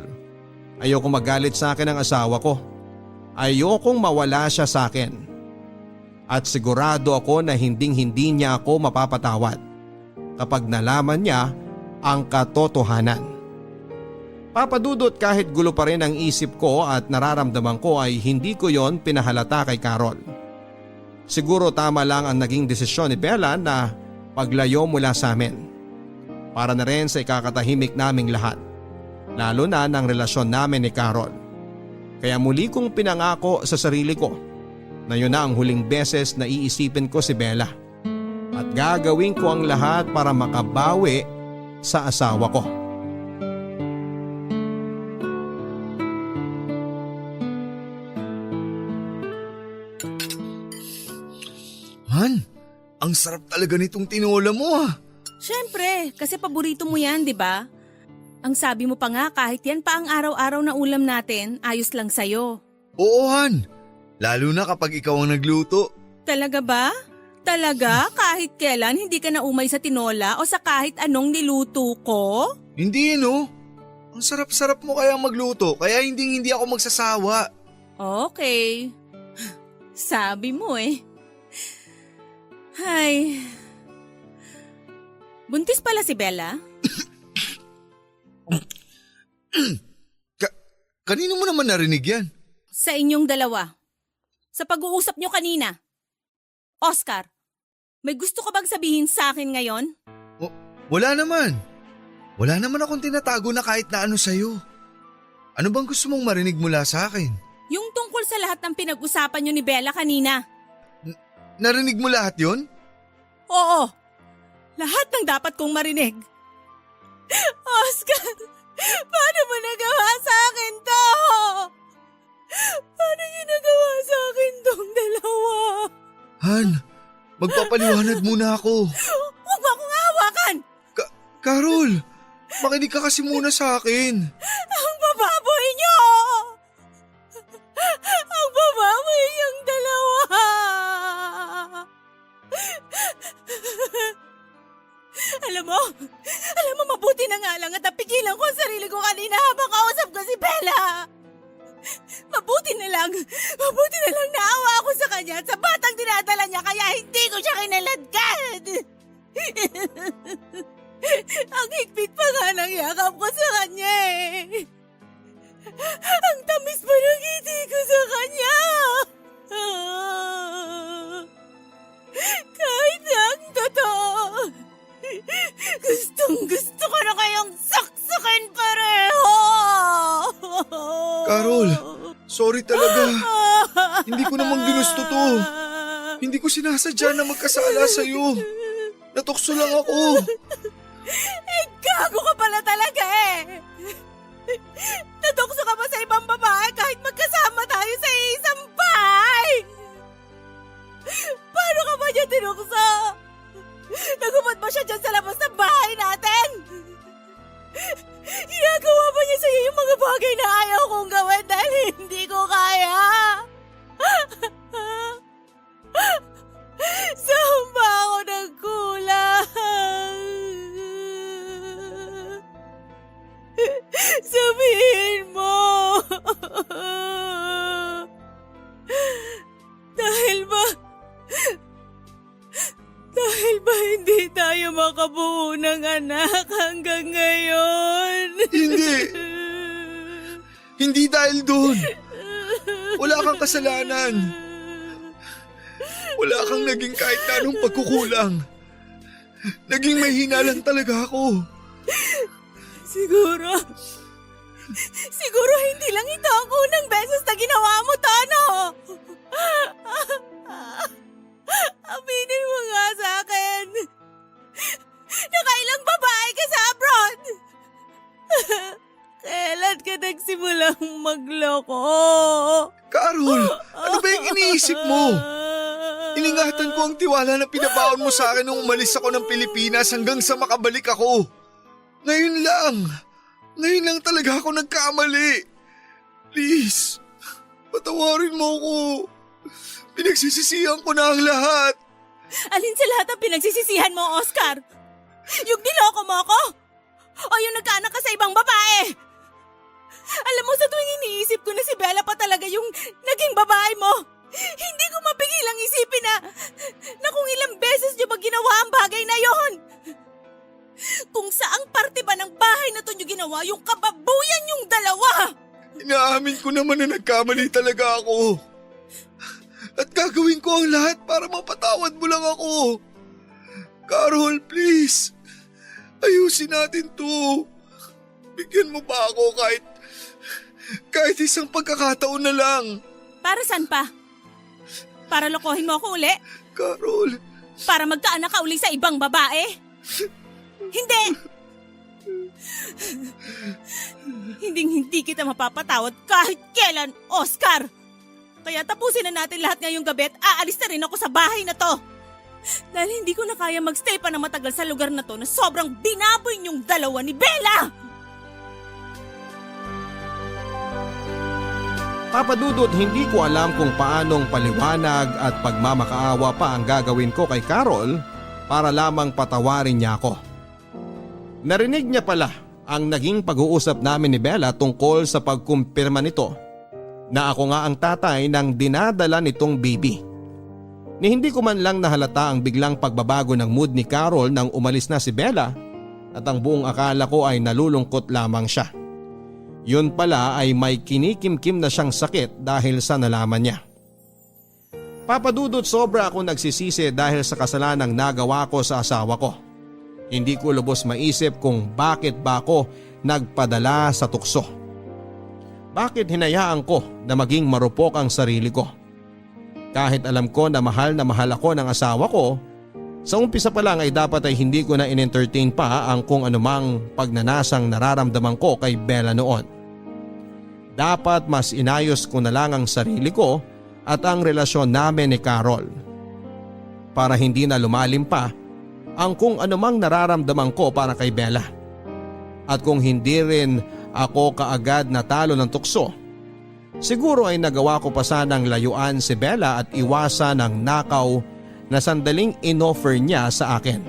Ayoko magalit sa akin ang asawa ko. Ayokong mawala siya sa akin. At sigurado ako na hinding-hindi niya ako mapapatawad kapag nalaman niya ang katotohanan. Papadudot kahit gulo pa rin ang isip ko at nararamdaman ko ay hindi ko yon pinahalata kay Carol. Siguro tama lang ang naging desisyon ni Bella na paglayo mula sa amin. Para na rin sa ikakatahimik naming lahat, lalo na ng relasyon namin ni Carol. Kaya muli kong pinangako sa sarili ko na yun na ang huling beses na iisipin ko si Bella at gagawin ko ang lahat para makabawi sa asawa ko. Han, ang sarap talaga nitong tinola mo ah. Siyempre, kasi paborito mo yan, di ba? Ang sabi mo pa nga kahit yan pa ang araw-araw na ulam natin, ayos lang sa'yo. Oo Han, lalo na kapag ikaw ang nagluto. Talaga ba? Talaga? Kahit kailan hindi ka na umay sa tinola o sa kahit anong niluto ko? Hindi no, ang sarap-sarap mo kaya magluto kaya hindi ako magsasawa. Okay. Sabi mo eh. Hay. Buntis pala si Bella? Kanino mo naman narinig yan? Sa inyong dalawa. Sa pag-uusap nyo kanina. Oscar, may gusto ka bang sabihin sa akin ngayon? Wala naman. Wala naman akong tinatago na kahit na ano sa'yo. Ano bang gusto mong marinig mula sa akin? Yung tungkol sa lahat ng pinag-usapan nyo ni Bella kanina. Narinig mo lahat yon? Oo. Lahat ng dapat kong marinig. Oscar, paano mo nagawa sa akin to? Paano niyo nagawa sa akin tong dalawa? Han, magpapaliwanag muna ako. Huwag mo akong hawakan! Carol, makinig ka kasi muna sa akin. Ang bababoy niyo! Ang bababoy niyong dalawa! Alam mo mabuti na nga lang at napigilan ko ang sarili ko kanina habang kausap ko si Bella. Mabuti na lang naawa ako sa kanya at sa batang dinadala niya kaya hindi ko siya kinaladkad. Ang higpit pa nga ng yakap ko sa kanya eh. Ang tamis pa ng ngiti ko sa kanya. Kahit na ang totoo, gustong-gusto ko na kayong saksakin pareho! Carol, sorry talaga. Hindi ko naman ginusto to. Hindi ko sinasadya na magkasala sa'yo. Natukso lang ako. Gago ka pala talaga eh! Natukso ka pa sa ibang babae kahit magkasama tayo sa isang bahay! Paano ka ba niya tinukso? Nagumot ba siya dyan sa labas ng bahay natin? Ginagawa ba niya sa'yo yung mga bagay na ayaw kong gawin dahil hindi ko kaya? Saan ba ako nagkulang? Sabihin mo! Dahil ba hindi tayo makabuo ng anak hanggang ngayon? Hindi. Hindi dahil doon. Wala kang kasalanan. Wala kang naging kahit na anong pagkukulang. Naging mahina lang talaga ako. Siguro hindi lang ito ang unang beses na ginawa mo to, no? Aminin mo nga sa akin. Nakailang babae ka sa abroad. mo? Iningatan ko ang tiwala na pinabaon mo sa akin nung umalis ako ng Pilipinas hanggang sa makabalik ako. Ngayon lang talaga ako nagkamali. Please, patawarin mo ako. Pinagsisisihan ko na ang lahat. Alin sa lahat ang pinagsisisihan mo, Oscar? Yung niloko mo ako? O yung nagkaanak ka sa ibang babae? Alam mo, sa tuwing iniisip ko na si Bella pa talaga yung naging babae mo, hindi ko mapigilang isipin na kung ilang beses niyo ba ginawa ang bagay na yon. Kung saang parte ba ng bahay na to niyo ginawa yung kababuyan yung dalawa. Inaamin ko naman na nagkamali talaga ako. At gagawin ko ang lahat para mapatawad mo lang ako. Carol, please. Ayusin natin to. Bigyan mo pa ako kahit isang pagkakataon na lang. Para saan pa? Para lokohin mo ako uli? Carol. Para magkaanak ka uli sa ibang babae? Hindi! Hindi kita mapapatawad kahit kailan, Oscar! Kaya tapusin na natin lahat ngayong gabi at aalis na rin ako sa bahay na to. Dahil hindi ko na kaya magstay pa na matagal sa lugar na to na sobrang binaboy niyong dalawa ni Bella! Papa Dudut, hindi ko alam kung paanong paliwanag at pagmamakaawa pa ang gagawin ko kay Carol para lamang patawarin niya ako. Narinig niya pala ang naging pag-uusap namin ni Bella tungkol sa pagkumpirma nito na ako nga ang tatay ng dinadala nitong baby. Ni hindi ko man lang nahalata ang biglang pagbabago ng mood ni Carol nang umalis na si Bella at ang buong akala ko ay nalulungkot lamang siya. Yun pala ay may kinikimkim na siyang sakit dahil sa nalaman niya. Papa Dudut, sobra ako nagsisisi dahil sa kasalanang nagawa ko sa asawa ko. Hindi ko lubos maisip kung bakit ba ako nagpadala sa tukso. Bakit hinayaan ko na maging marupok ang sarili ko? Kahit alam ko na mahal ako ng asawa ko, sa umpisa pa lang ay dapat ay hindi ko na in-entertain pa ang kung anumang pagnanasang nararamdaman ko kay Bella noon. Dapat mas inayos ko na lang ang sarili ko at ang relasyon namin ni Carol. Para hindi na lumalim pa ang kung anumang nararamdaman ko para kay Bella. At kung hindi rin ako kaagad natalo ng tukso, siguro ay nagawa ko pa sanang layuan si Bella at iwasan ang nakaw na sandaling inoffer niya sa akin.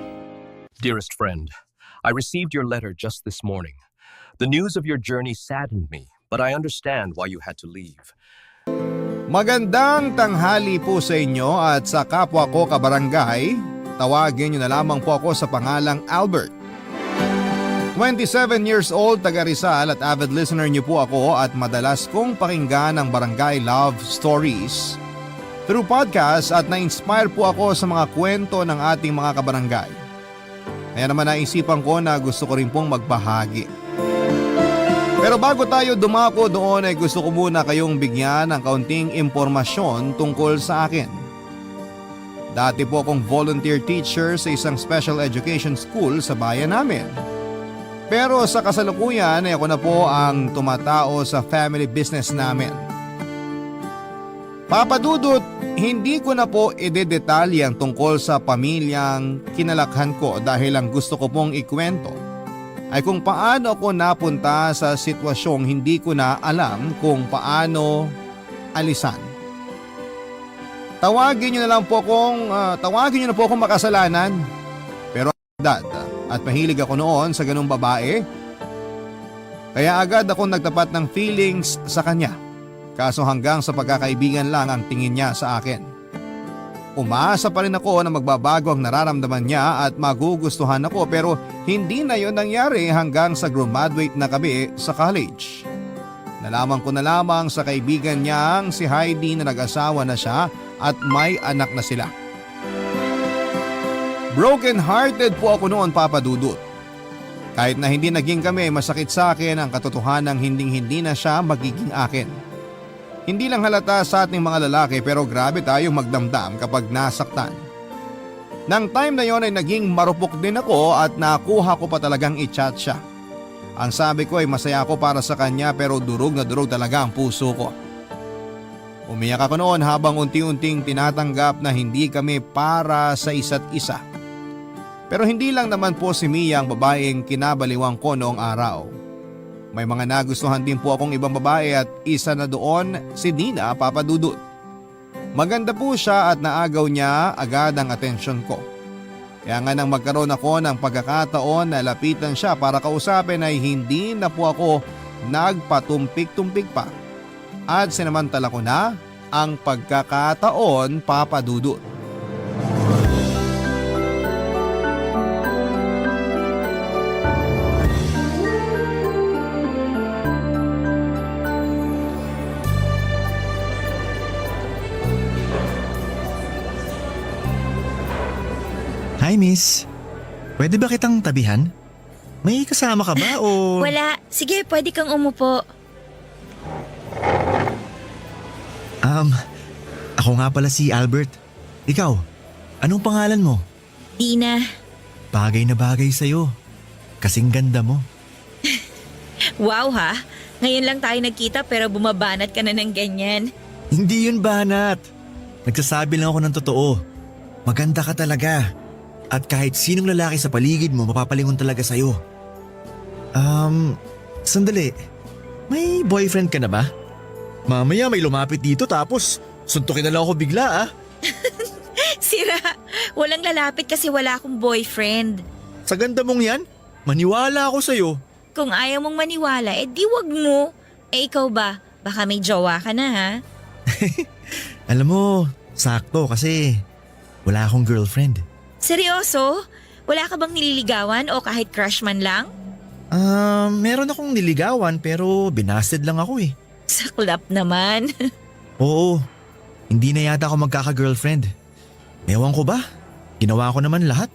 Dearest friend, I received your letter just this morning. The news of your journey saddened me, but I understand why you had to leave. Magandang tanghali po sa inyo at sa kapwa ko kabarangay. Tawagin niyo na lamang po ako sa pangalang Albert. 27 years old, taga Rizal at avid listener niyo po ako at madalas kong pakinggan ang Barangay Love Stories through podcast at na-inspire po ako sa mga kwento ng ating mga kabarangay. Kaya naman naisipan ko na gusto ko rin pong magbahagi. Pero bago tayo dumako doon ay gusto ko muna kayong bigyan ng kaunting impormasyon tungkol sa akin. Dati po akong volunteer teacher sa isang special education school sa bayan namin. Pero sa kasalukuyan ay ako na po ang tumatao sa family business namin. Papa Dudut, hindi ko na po idedetalye ang tungkol sa pamilyang kinalakhan ko dahil ang gusto ko pong ikwento ay kung paano ako napunta sa sitwasyong hindi ko na alam kung paano alisan. Tawagin niyo na po akong makasalanan. Pero dad, at mahilig ako noon sa ganung babae. Kaya agad akong nagtapat ng feelings sa kanya. Kaso hanggang sa pagkakaibigan lang ang tingin niya sa akin. Umaasa pa rin ako na magbabago ang nararamdaman niya at magugustuhan ako pero hindi na yon nangyari hanggang sa graduate na kami sa college. Nalaman ko na lamang sa kaibigan niyang si Heidi na nag-asawa na siya at may anak na sila. Broken hearted po ako noon, Papa Dudut. Kahit na hindi naging kami, masakit sa akin ang katotohanan hindi na siya magiging akin. Hindi lang halata sa ating mga lalaki pero grabe tayong magdamdam kapag nasaktan. Nang time na yon ay naging marupok din ako at nakuha ko pa talagang i-chat siya. Ang sabi ko ay masaya ako para sa kanya pero durog na durog talaga ang puso ko. Umiyak ako noon habang unti-unting tinatanggap na hindi kami para sa isa't isa. Pero hindi lang naman po si Mia ang babaeng kinabaliwang ko noong araw. May mga nagustuhan din po akong ibang babae at isa na doon si Dina, Papa Dudut. Maganda po siya at naagaw niya agad ang atensyon ko. Kaya nga nang magkaroon ako ng pagkakataon na lapitan siya para kausapin ay hindi na po ako nagpatumpik-tumpik pa. At sinamantala ko na ang pagkakataon, Papa Dudut. Hi, miss. Pwede ba kitang tabihan? May kasama ka ba o… Wala. Sige, pwede kang umupo. Ako nga pala si Albert. Ikaw, anong pangalan mo? Dina. Bagay na bagay sa'yo. Kasing ganda mo. Wow ha. Ngayon lang tayo nagkita pero bumabanat ka na ng ganyan. Hindi yun banat. Nagsasabi lang ako ng totoo. Maganda ka talaga. At kahit sinong lalaki sa paligid mo, mapapalingon talaga sa'yo. Sandali. May boyfriend ka na ba? Mamaya may lumapit dito tapos suntukin na lang ako bigla ah. Sira. Walang lalapit kasi wala akong boyfriend. Sa ganda mong yan, maniwala ako sa'yo. Kung ayaw mong maniwala, di wag mo. Ikaw ba? Baka may jowa ka na ha? Alam mo, sakto kasi wala akong girlfriend. Seryoso? Wala ka bang nililigawan o kahit crush man lang? Meron akong niligawan pero binasted lang ako eh. Saklap naman. Oo, hindi na yata ako magkaka-girlfriend. Ewan ko ba? Ginawa ko naman lahat.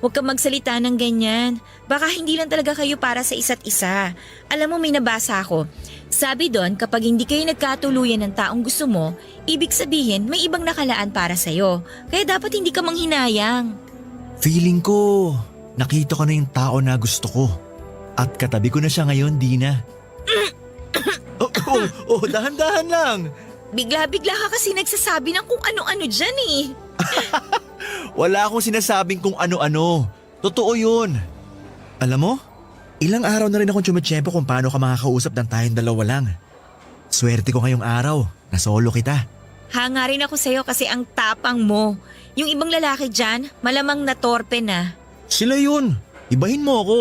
Huwag kang magsalita ng ganyan. Baka hindi lang talaga kayo para sa isa't isa. Alam mo, may nabasa ako. Sabi doon, kapag hindi kayo nagkatuluyan ng taong gusto mo, ibig sabihin may ibang nakalaan para sa'yo. Kaya dapat hindi ka manghinayang. Feeling ko, nakita ko na yung tao na gusto ko. At katabi ko na siya ngayon, Dina. Dahan-dahan lang. Bigla-bigla ka kasi nagsasabi ng kung ano-ano dyan eh. Wala akong sinasabing kung ano-ano. Totoo yun. Alam mo, ilang araw na rin akong tsumitsyempo kung paano ka makakausap ng tayong dalawa lang. Swerte ko ngayong araw na solo kita. Hanga rin ako sa'yo kasi ang tapang mo. Yung ibang lalaki dyan, malamang natorpe na. Sila yun. Ibahin mo ako.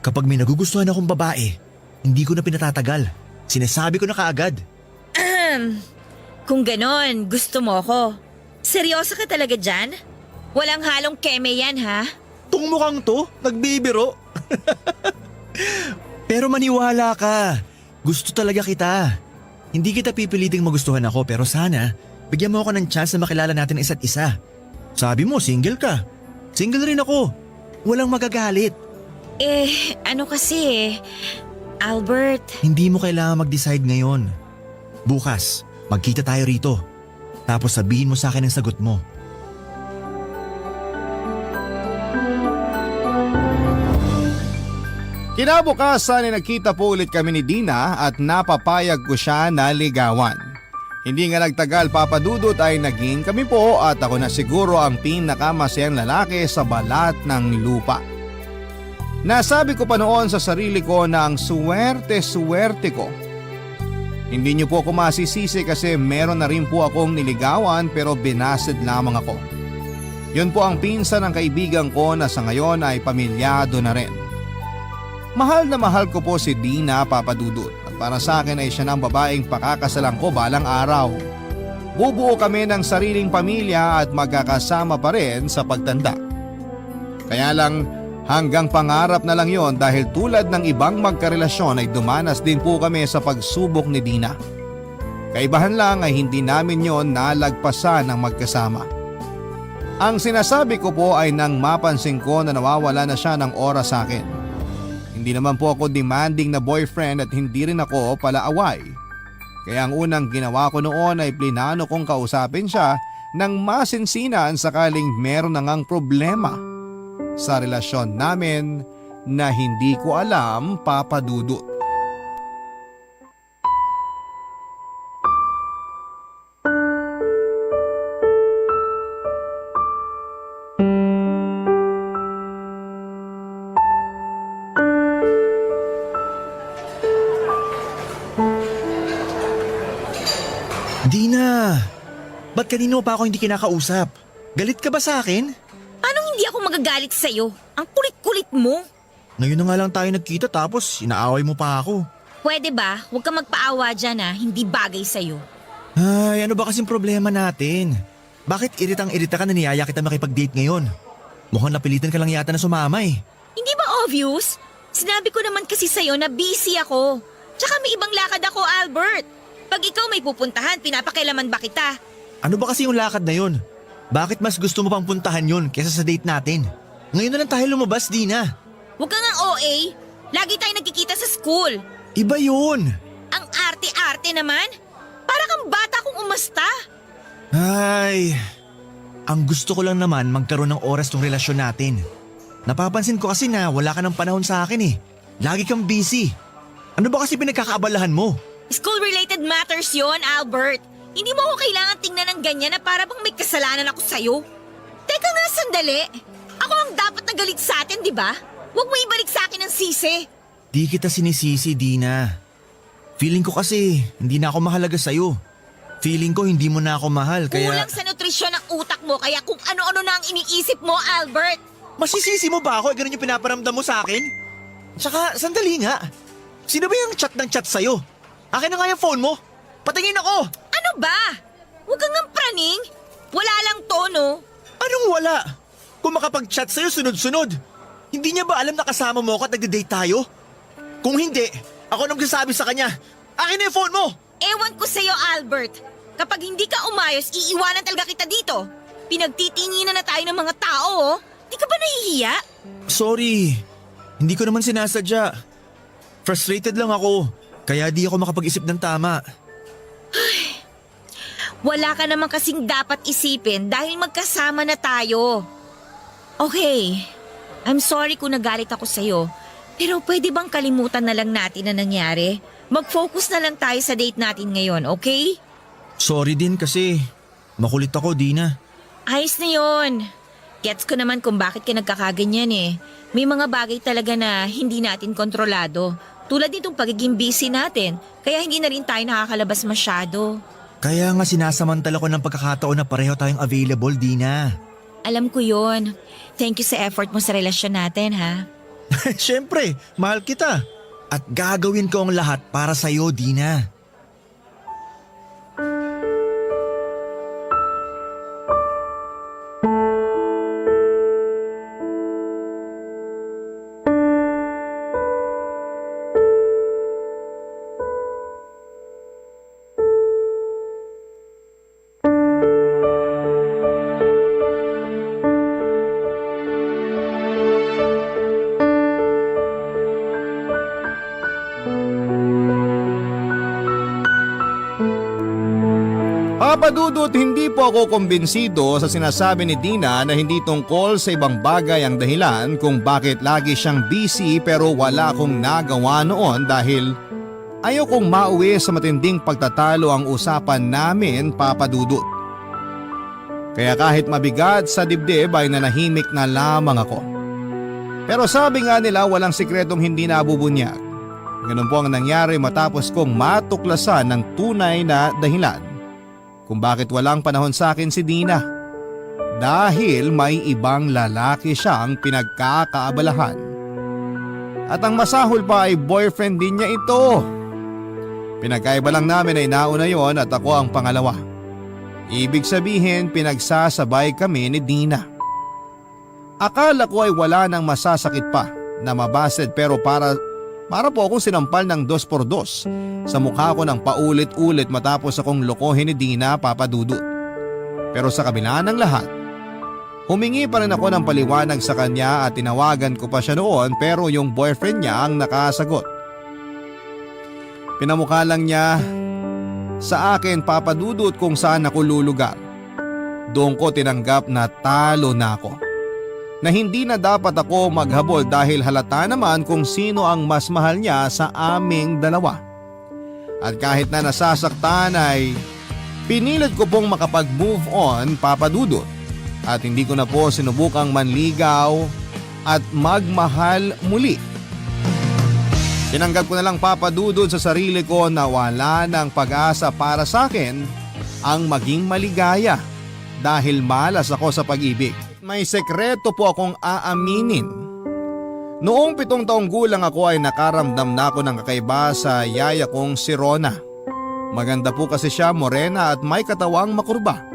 Kapag may nagugustuhan akong babae, hindi ko na pinatatagal. Sinasabi ko na kaagad. Kung ganon, gusto mo ko. Seryoso ka talaga dyan? Walang halong keme yan ha? Tung mukhang to, nagbibiro. Pero maniwala ka. Gusto talaga kita. Hindi kita pipiliting magustuhan ako pero sana bigyan mo ako ng chance na makilala natin ang isa't isa. Sabi mo single ka. Single rin ako. Walang magagalit. Ano kasi Albert. Hindi mo kailangan mag-decide ngayon. Bukas, magkita tayo rito. Tapos sabihin mo sa akin ang sagot mo. Kinabukasan ay nagkita po ulit kami ni Dina at napapayag ko siya na ligawan. Hindi nga nagtagal, Papa Dudut, ay naging kami po at ako na siguro ang pinakamasayang lalaki sa balat ng lupa. Nasabi ko pa noon sa sarili ko na ang swerte-swerte ko. Hindi niyo po ako masisisi kasi meron na rin po akong niligawan pero binasid lamang ako. Yun po ang pinsan ng kaibigan ko na sa ngayon ay pamilyado na rin. Mahal na mahal ko po si Dina, Papa Dudut, at para sa akin ay siya ng babaeng pakakasalan ko balang araw. Bubuo kami ng sariling pamilya at magkakasama pa rin sa pagtanda. Kaya lang hanggang pangarap na lang yon dahil tulad ng ibang magkarelasyon ay dumanas din po kami sa pagsubok ni Dina. Kaibahan lang ay hindi namin yon nalagpasan ng magkasama. Ang sinasabi ko po ay nang mapansin ko na nawawala na siya ng oras sa akin. Hindi naman po ako demanding na boyfriend at hindi rin ako palaaway. Kaya ang unang ginawa ko noon ay plinano kong kausapin siya ng masinsinan sakaling meron na ngang problema sa relasyon namin na hindi ko alam, Papa Dudut. Ba't kanino pa ako hindi kinakausap? Galit ka ba sa akin? Anong hindi ako magagalit sa'yo? Ang kulit-kulit mo. Ngayon na nga lang tayo nagkita tapos inaaway mo pa ako. Pwede ba? Huwag kang magpaawa dyan hindi bagay sa'yo. Ay, ano ba kasing problema natin? Bakit iritang-irita ka na niyaya kita makipag-date ngayon? Mukhang napilitan ka lang yata na sumama eh. Hindi ba obvious? Sinabi ko naman kasi sa'yo na busy ako. Tsaka may ibang lakad ako, Albert. Pag ikaw may pupuntahan, pinapakialaman ba kita? Ano ba kasi yung lakad na yun? Bakit mas gusto mo pang puntahan yun kesa sa date natin? Ngayon na lang tayo lumabas, Dina. Huwag kang ang OA. Lagi tayo nagkikita sa school. Iba yun. Ang arte-arte naman. Para kang bata kung umasta. Ay, ang gusto ko lang naman magkaroon ng oras ng relasyon natin. Napapansin ko kasi na wala ka ng panahon sa akin eh. Lagi kang busy. Ano ba kasi pinagkakaabalahan mo? School-related matters yon, Albert. Hindi mo ako kailangan tingnan ng ganyan na para bang may kasalanan ako sa'yo. Teka nga sandali. Ako ang dapat na galit sa atin, di ba? Huwag mo ibalik sa akin ang sisi. Di kita sinisisi, Dina. Feeling ko kasi hindi na ako mahalaga sa'yo. Feeling ko hindi mo na ako mahal kaya… Kulang sa nutrisyon ng utak mo kaya kung ano-ano na ang iniisip mo, Albert. Masisisi mo ba ako? Ganun yung pinaparamdam mo sa akin? Tsaka, sandali nga. Sino ba yung chat ng chat sa'yo? Akin na nga yung phone mo. Patingin ako. Ano ba? Huwag kang ang praning. Wala lang tono. Anong wala? Kung makapag-chat sa'yo sunod-sunod. Hindi niya ba alam na kasama mo ako at nagde-date tayo? Kung hindi, ako nang magsasabi sa kanya. Akin na yung phone mo. Ewan ko sa'yo, Albert. Kapag hindi ka umayos, iiwanan talaga kita dito. Pinagtitinginan na tayo ng mga tao, oh. Di ka ba nahihiya? Sorry. Hindi ko naman sinasadya. Frustrated lang ako. Kaya di ako makapag-isip ng tama. Wala ka naman kasing dapat isipin dahil magkasama na tayo. Okay, I'm sorry kung nagalit ako sa'yo. Pero pwede bang kalimutan na lang natin na nangyari? Mag-focus na lang tayo sa date natin ngayon, okay? Sorry din kasi makulit ako, Dina. Ayos na yun. Gets ko naman kung bakit ka nagkakaganyan eh. May mga bagay talaga na hindi natin kontrolado. Tulad nitong pagiging busy natin, kaya hindi na rin tayo nakakalabas masyado. Kaya nga sinasamantala ko ng pagkakataon na pareho tayong available, Dina. Alam ko yon. Thank you sa effort mo sa relasyon natin, ha? Siyempre, mahal kita. At gagawin ko ang lahat para sa'yo, Dina. Papadudot, hindi po ako kumbinsido sa sinasabi ni Dina na hindi tungkol sa ibang bagay ang dahilan kung bakit lagi siyang busy pero wala akong nagawa noon dahil ayaw kong mauwi sa matinding pagtatalo ang usapan namin, Papadudot. Kaya kahit mabigat sa dibdib ay nanahimik na lamang ako. Pero sabi nga nila walang sikretong hindi nabubunyag. Ganun po ang nangyari matapos kong matuklasan ng tunay na dahilan kung bakit walang panahon sa akin si Dina. Dahil may ibang lalaki siyang pinagkakaabalahan. At ang masahol pa ay boyfriend din niya ito. Pinagkaiba lang namin ay nauna yon at ako ang pangalawa. Ibig sabihin pinagsasabay kami ni Dina. Akala ko ay wala nang masasakit pa na mabasted pero para po akong sinampal ng 2x2 sa mukha ko ng paulit-ulit matapos akong lokohin ni Dina, Papadudot. Pero sa kabila ng lahat, humingi pa rin ako ng paliwanag sa kanya at tinawagan ko pa siya noon pero yung boyfriend niya ang nakasagot. Pinamukha lang niya sa akin, Papadudot, kung saan ako lulugar. Doon ko tinanggap na talo na ako. Na hindi na dapat ako maghabol dahil halata naman kung sino ang mas mahal niya sa aming dalawa. At kahit na nasasaktan ay pinilit ko pong makapag-move on, Papadudot. At hindi ko na po sinubukang manligaw at magmahal muli. Tinanggap ko na lang, Papadudot, sa sarili ko na wala ng pag-asa para sa akin ang maging maligaya dahil malas ako sa pag-ibig. May sekreto po akong aaminin. Noong 7 taong gulang ako ay nakaramdam na ako ng kakaiba sa yaya kong si Rona. Maganda po kasi siya, morena at may katawang makurba.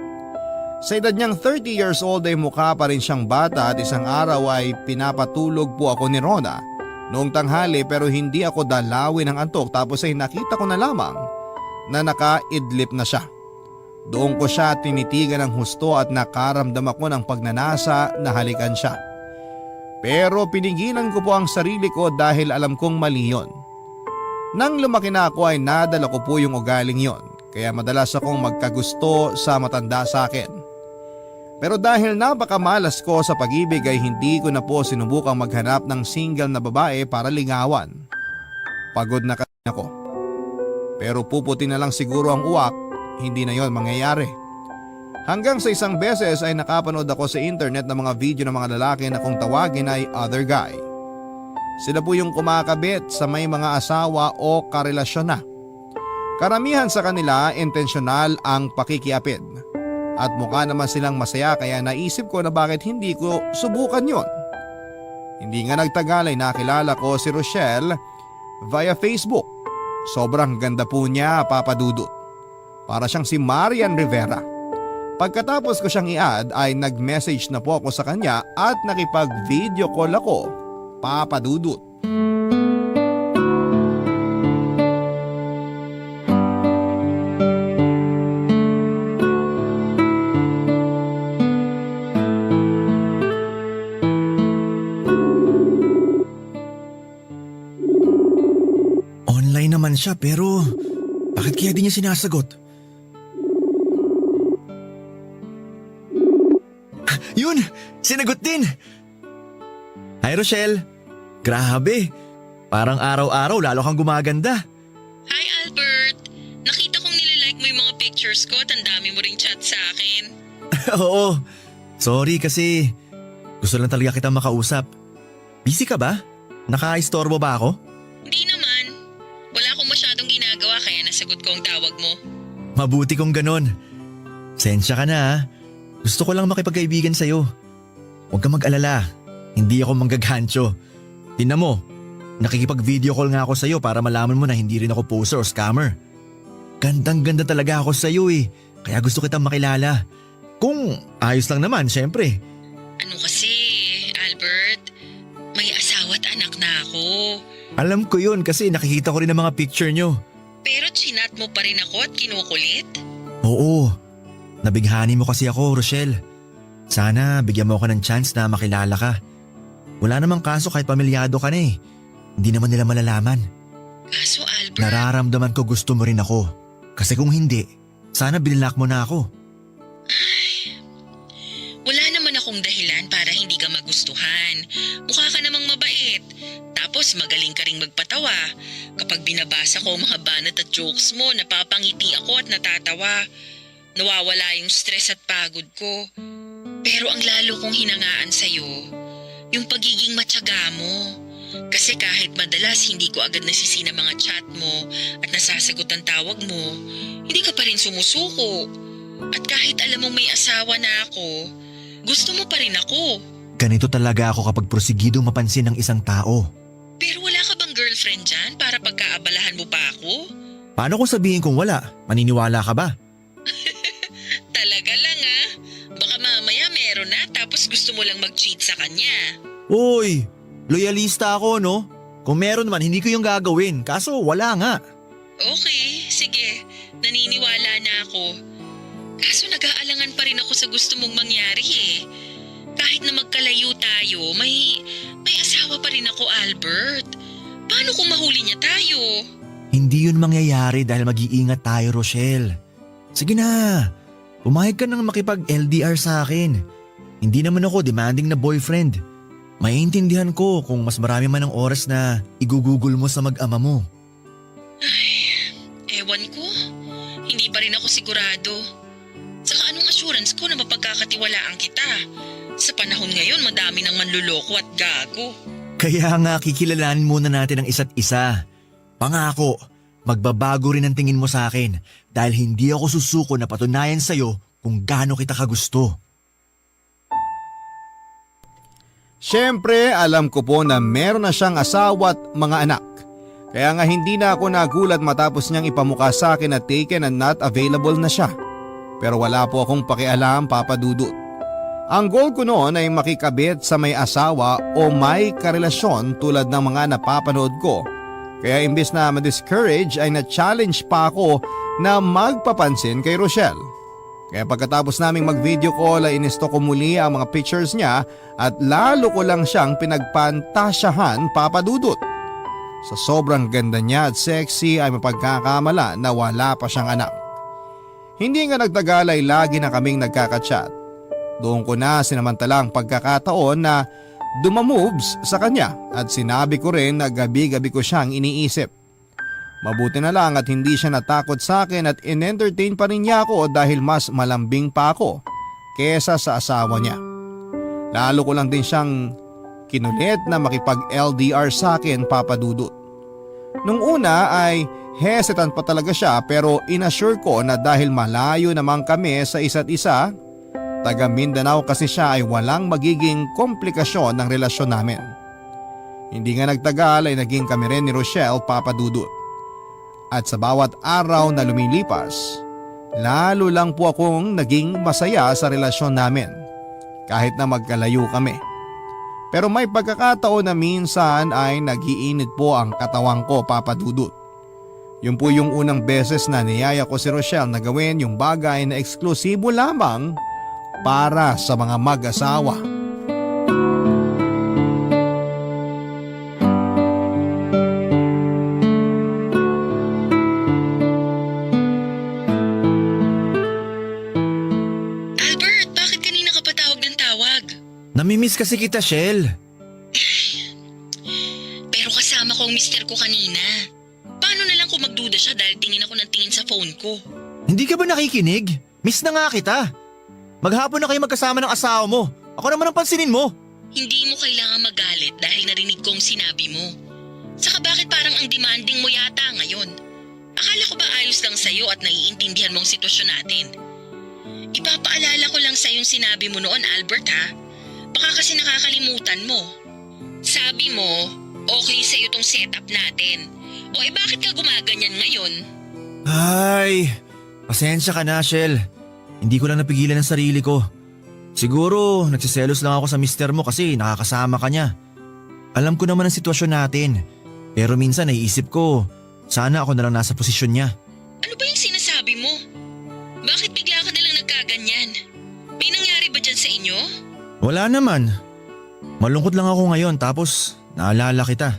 Sa edad niyang 30 years old ay mukha pa rin siyang bata at isang araw ay pinapatulog po ako ni Rona noong tanghali pero hindi ako dalawin ng antok tapos ay nakita ko na lamang na nakaidlip na siya. Doon ko siya tinitigan ng husto at nakaramdam ako ng pagnanasa na halikan siya. Pero pinigilan ko po ang sarili ko dahil alam kong mali yun. Nang lumaki na ako ay nadala ko po yung ugaling yon, kaya madalas akong magkagusto sa matanda sa akin. Pero dahil napakamalas ko sa pag-ibig ay hindi ko na po sinubukang maghanap ng single na babae para lingawan. Pagod na kasi ako. Pero puputi na lang siguro ang uwak, hindi na yon mangyayari. Hanggang sa isang beses ay nakapanood ako sa internet ng mga video ng mga lalaki na kung tawagin ay other guy. Sila po yung kumakabit sa may mga asawa o karelasyon na. Karamihan sa kanila intensyonal ang pakikiapid. At mukha naman silang masaya kaya naisip ko na bakit hindi ko subukan yon. Hindi nga nagtagal ay nakilala ko si Rochelle via Facebook. Sobrang ganda po niya, Papa Dudut. Para siyang si Marian Rivera. Pagkatapos ko siyang i-add ay nag-message na po ako sa kanya at nakipag-video call ako, Papa Dudut. Online naman siya pero bakit kaya di niya sinasagot? Yun! Sinagot din! Hi Rochelle! Grabe! Parang araw-araw lalo kang gumaganda. Hi Albert! Nakita kong nilalike mo yung mga pictures ko at ang dami mo ring chat sa akin. Oo. Sorry kasi gusto lang talaga kitang makausap. Busy ka ba? Naka-istorbo ba ako? Hindi naman. Wala akong masyadong ginagawa kaya nasagot ko ang tawag mo. Mabuti kong ganon. Sensya ka na ha. Gusto ko lang makipagkaibigan sa'yo. Huwag kang mag-alala. Hindi ako manggagancho. Tingnan mo, nakikipag-video call nga ako sa'yo para malaman mo na hindi rin ako poser o scammer. Gandang-ganda talaga ako sa'yo eh. Kaya gusto kitang makilala. Kung ayos lang naman, syempre. Ano kasi, Albert? May asawa at anak na ako. Alam ko yun kasi nakikita ko rin ang mga picture nyo. Pero chinat mo pa rin ako at kinukulit? Oo. Nabighani mo kasi ako, Rochelle. Sana bigyan mo ako ng chance na makilala ka. Wala namang kaso kahit pamilyado ka na eh. Hindi naman nila malalaman. Kaso Albert… Nararamdaman ko gusto mo rin ako. Kasi kung hindi, sana binilak mo na ako. Wala naman akong dahilan para hindi ka magustuhan. Mukha ka namang mabait. Tapos magaling ka ring magpatawa. Kapag binabasa ko ang mga banat at jokes mo, napapangiti ako at natatawa. Nawawala yung stress at pagod ko. Pero ang lalo kong hinangaan sa'yo, yung pagiging matyaga mo. Kasi kahit madalas hindi ko agad nasisi ng mga chat mo at nasasagot ang tawag mo, hindi ka pa rin sumusuko. At kahit alam mong may asawa na ako, gusto mo pa rin ako. Ganito talaga ako kapag prosigidong mapansin ng isang tao. Pero wala ka bang girlfriend dyan para pagkaabalahan mo pa ako? Paano kung sabihin kong wala? Maniniwala ka ba? Talaga lang ah. Baka mamaya meron na tapos gusto mo lang mag-cheat sa kanya. Uy, loyalista ako no? Kung meron man, hindi ko yung gagawin. Kaso wala nga. Okay, sige. Naniniwala na ako. Kaso nag-aalangan pa rin ako sa gusto mong mangyari eh. Kahit na magkalayo tayo, may asawa pa rin ako, Albert. Paano kung mahuli niya tayo? Hindi yun mangyayari dahil mag-iingat tayo, Rochelle. Sige na, pumayag ka nang makipag-LDR sa akin. Hindi naman ako demanding na boyfriend. Maiintindihan ko kung mas marami man ang oras na igugugol mo sa mag-ama mo. Ewan ko. Hindi pa rin ako sigurado. Saka anong assurance ko na mapagkakatiwalaan kita? Sa panahon ngayon, madami nang manluloko at gago. Kaya nga kikilalanin muna natin ang isa't isa. Pangako, magbabago rin ang tingin mo sa akin dahil hindi ako susuko na patunayan sa'yo kung gaano kita kagusto. Siyempre, alam ko po na meron na siyang asawa at mga anak. Kaya nga hindi na ako nagulat matapos niyang ipamukha sa akin na taken and not available na siya. Pero wala po akong pakialam, Papa Dudut. Ang goal ko noon ay makikabit sa may asawa o may karelasyon tulad ng mga napapanood ko. Kaya imbes na ma-discourage ay na-challenge pa ako na magpapansin kay Rochelle. Kaya pagkatapos naming mag-video call ay inisto ko muli ang mga pictures niya at lalo ko lang siyang pinagpantasyahan, Papa Dudut. Sa sobrang ganda niya at sexy ay mapagkakamala na wala pa siyang anak. Hindi nga nagtagal ay lagi na kaming nagkaka-chat. Doon ko na sinamantalang pagkakataon na dumamoves sa kanya at sinabi ko rin na gabi-gabi ko siyang iniisip. Mabuti na lang at hindi siya natakot sa akin at in-entertain pa rin niya ako dahil mas malambing pa ako kesa sa asawa niya. Lalo ko lang din siyang kinulit na makipag-LDR sa akin, Papa Dudut. Nung una ay hesitant pa talaga siya pero inassure ko na dahil malayo naman kami sa isa't isa, taga Mindanao kasi siya ay walang magiging komplikasyon ng relasyon namin. Hindi nga nagtagal ay naging kami rin ni Rochelle, Papa Dudut. At sa bawat araw na lumilipas, lalo lang po akong naging masaya sa relasyon namin kahit na magkalayo kami. Pero may pagkakataon na minsan ay nag-iinit po ang katawan ko, Papa Dudut. Yun po yung unang beses na niyaya ko si Rochelle na gawin yung bagay na eksklusibo lamang para sa mga mag-asawa. Albert, bakit kanina ka pa tawag ng tawag? Namimiss kasi kita, Shell. Pero kasama ko ang mister ko kanina. Paano na lang kung magduda siya dahil tingin ako ng tingin sa phone ko? Hindi ka ba nakikinig? Miss na nga kita. Maghapon na kayo magkasama ng asawa mo. Ako naman ang pansinin mo. Hindi mo kailangan magalit dahil narinig ko ang sinabi mo. Saka bakit parang ang demanding mo yata ngayon? Akala ko ba ayos lang sa'yo at naiintindihan mo ang sitwasyon natin? Ipapaalala ko lang sa'yo yung sinabi mo noon, Albert, ha? Baka kasi nakakalimutan mo. Sabi mo, okay sa'yo tong setup natin. O bakit ka gumaganyan ngayon? Ay, pasensya ka na, Shell. Hindi ko lang napigilan ang sarili ko. Siguro nagsiselos lang ako sa mister mo kasi nakakasama ka niya. Alam ko naman ang sitwasyon natin. Pero minsan naiisip ko, sana ako na lang nasa posisyon niya. Ano ba yung sinasabi mo? Bakit bigla ka nalang nagkaganyan? May nangyari ba dyan sa inyo? Wala naman. Malungkot lang ako ngayon tapos naalala kita.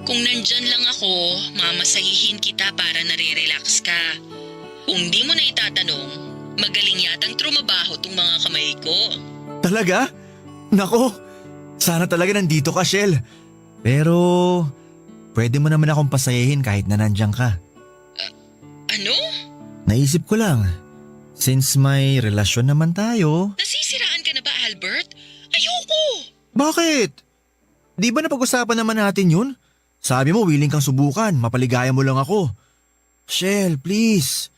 Kung nandyan lang ako, mamasahihin kita para nare-relax ka. Kung di mo na itatanong, magaling yatang trumabaho tong mga kamay ko. Talaga? Nako, sana talaga nandito ka, Shell. Pero pwede mo naman akong pasayahin kahit na nandyan ka. Ano? Naisip ko lang, since may relasyon naman tayo. Nasisiraan ka na ba, Albert? Ayoko! Bakit? Di ba napag-usapan naman natin yun? Sabi mo willing kang subukan, mapaligaya mo lang ako. Shell, please.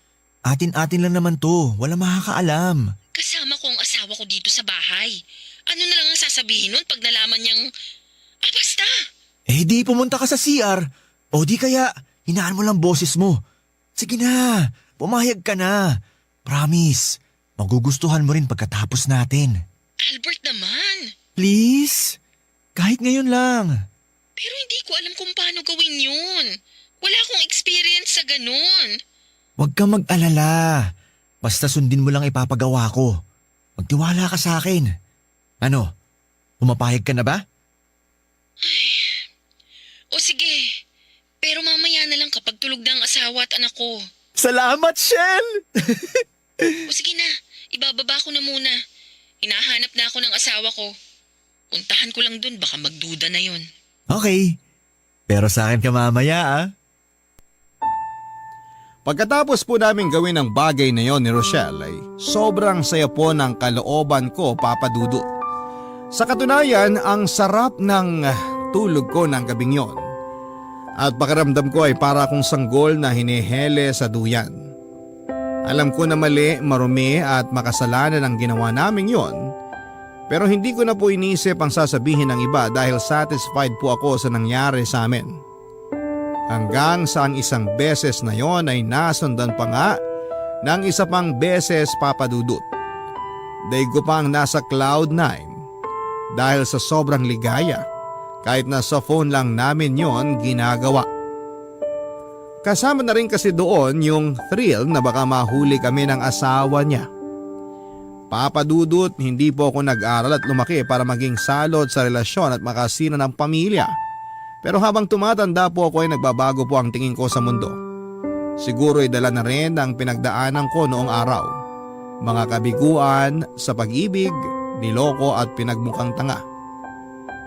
Atin-atin lang naman to, wala makakaalam. Kasama ko ang asawa ko dito sa bahay. Ano na lang ang sasabihin nun pag nalaman niyang… basta! Eh di pumunta ka sa CR. O di kaya, hinaan mo lang boses mo. Sige na, pumayag ka na. Promise, magugustuhan mo rin pagkatapos natin. Albert naman! Please, kahit ngayon lang. Pero hindi ko alam kung paano gawin yun. Wala akong experience sa ganun. Huwag kang mag-alala. Basta sundin mo lang ipapagawa ko. Magtiwala ka sa akin. Ano, pumapayag ka na ba? O sige, pero mamaya na lang kapag tulog na ang asawa at anak ko. Salamat, Shell! O sige na, ibababa ko na muna. Hinahanap na ako ng asawa ko. Puntahan ko lang dun, baka magduda na yon. Okay, pero sa akin ka mamaya ah. Pagkatapos po namin gawin ang bagay na yon ni Rochelle ay sobrang saya po ng kalooban ko, Papa Dudut. Sa katunayan, ang sarap ng tulog ko ng gabing yon. At pakiramdam ko ay para akong sanggol na hinihele sa duyan. Alam ko na mali, marumi at makasalanan ang ginawa naming yon. Pero hindi ko na po inisip ang sasabihin ng iba dahil satisfied po ako sa nangyari sa amin. Hanggang sa ang isang beses na yon ay nasundan pa nga ng isa pang beses, Papa Dudut. Daig ko pang nasa cloud 9 dahil sa sobrang ligaya. Kahit na sa phone lang namin yon ginagawa. Kasama na rin kasi doon yung thrill na baka mahuli kami ng asawa niya. Papa Dudut, hindi po ako nag-aral at lumaki para maging salot sa relasyon at makasira ng pamilya. Pero habang tumatanda po ako ay nagbabago po ang tingin ko sa mundo. Siguro ay dala na rin ang pinagdaanan ko noong araw. Mga kabiguan sa pag-ibig, niloko at pinagmukhang tanga.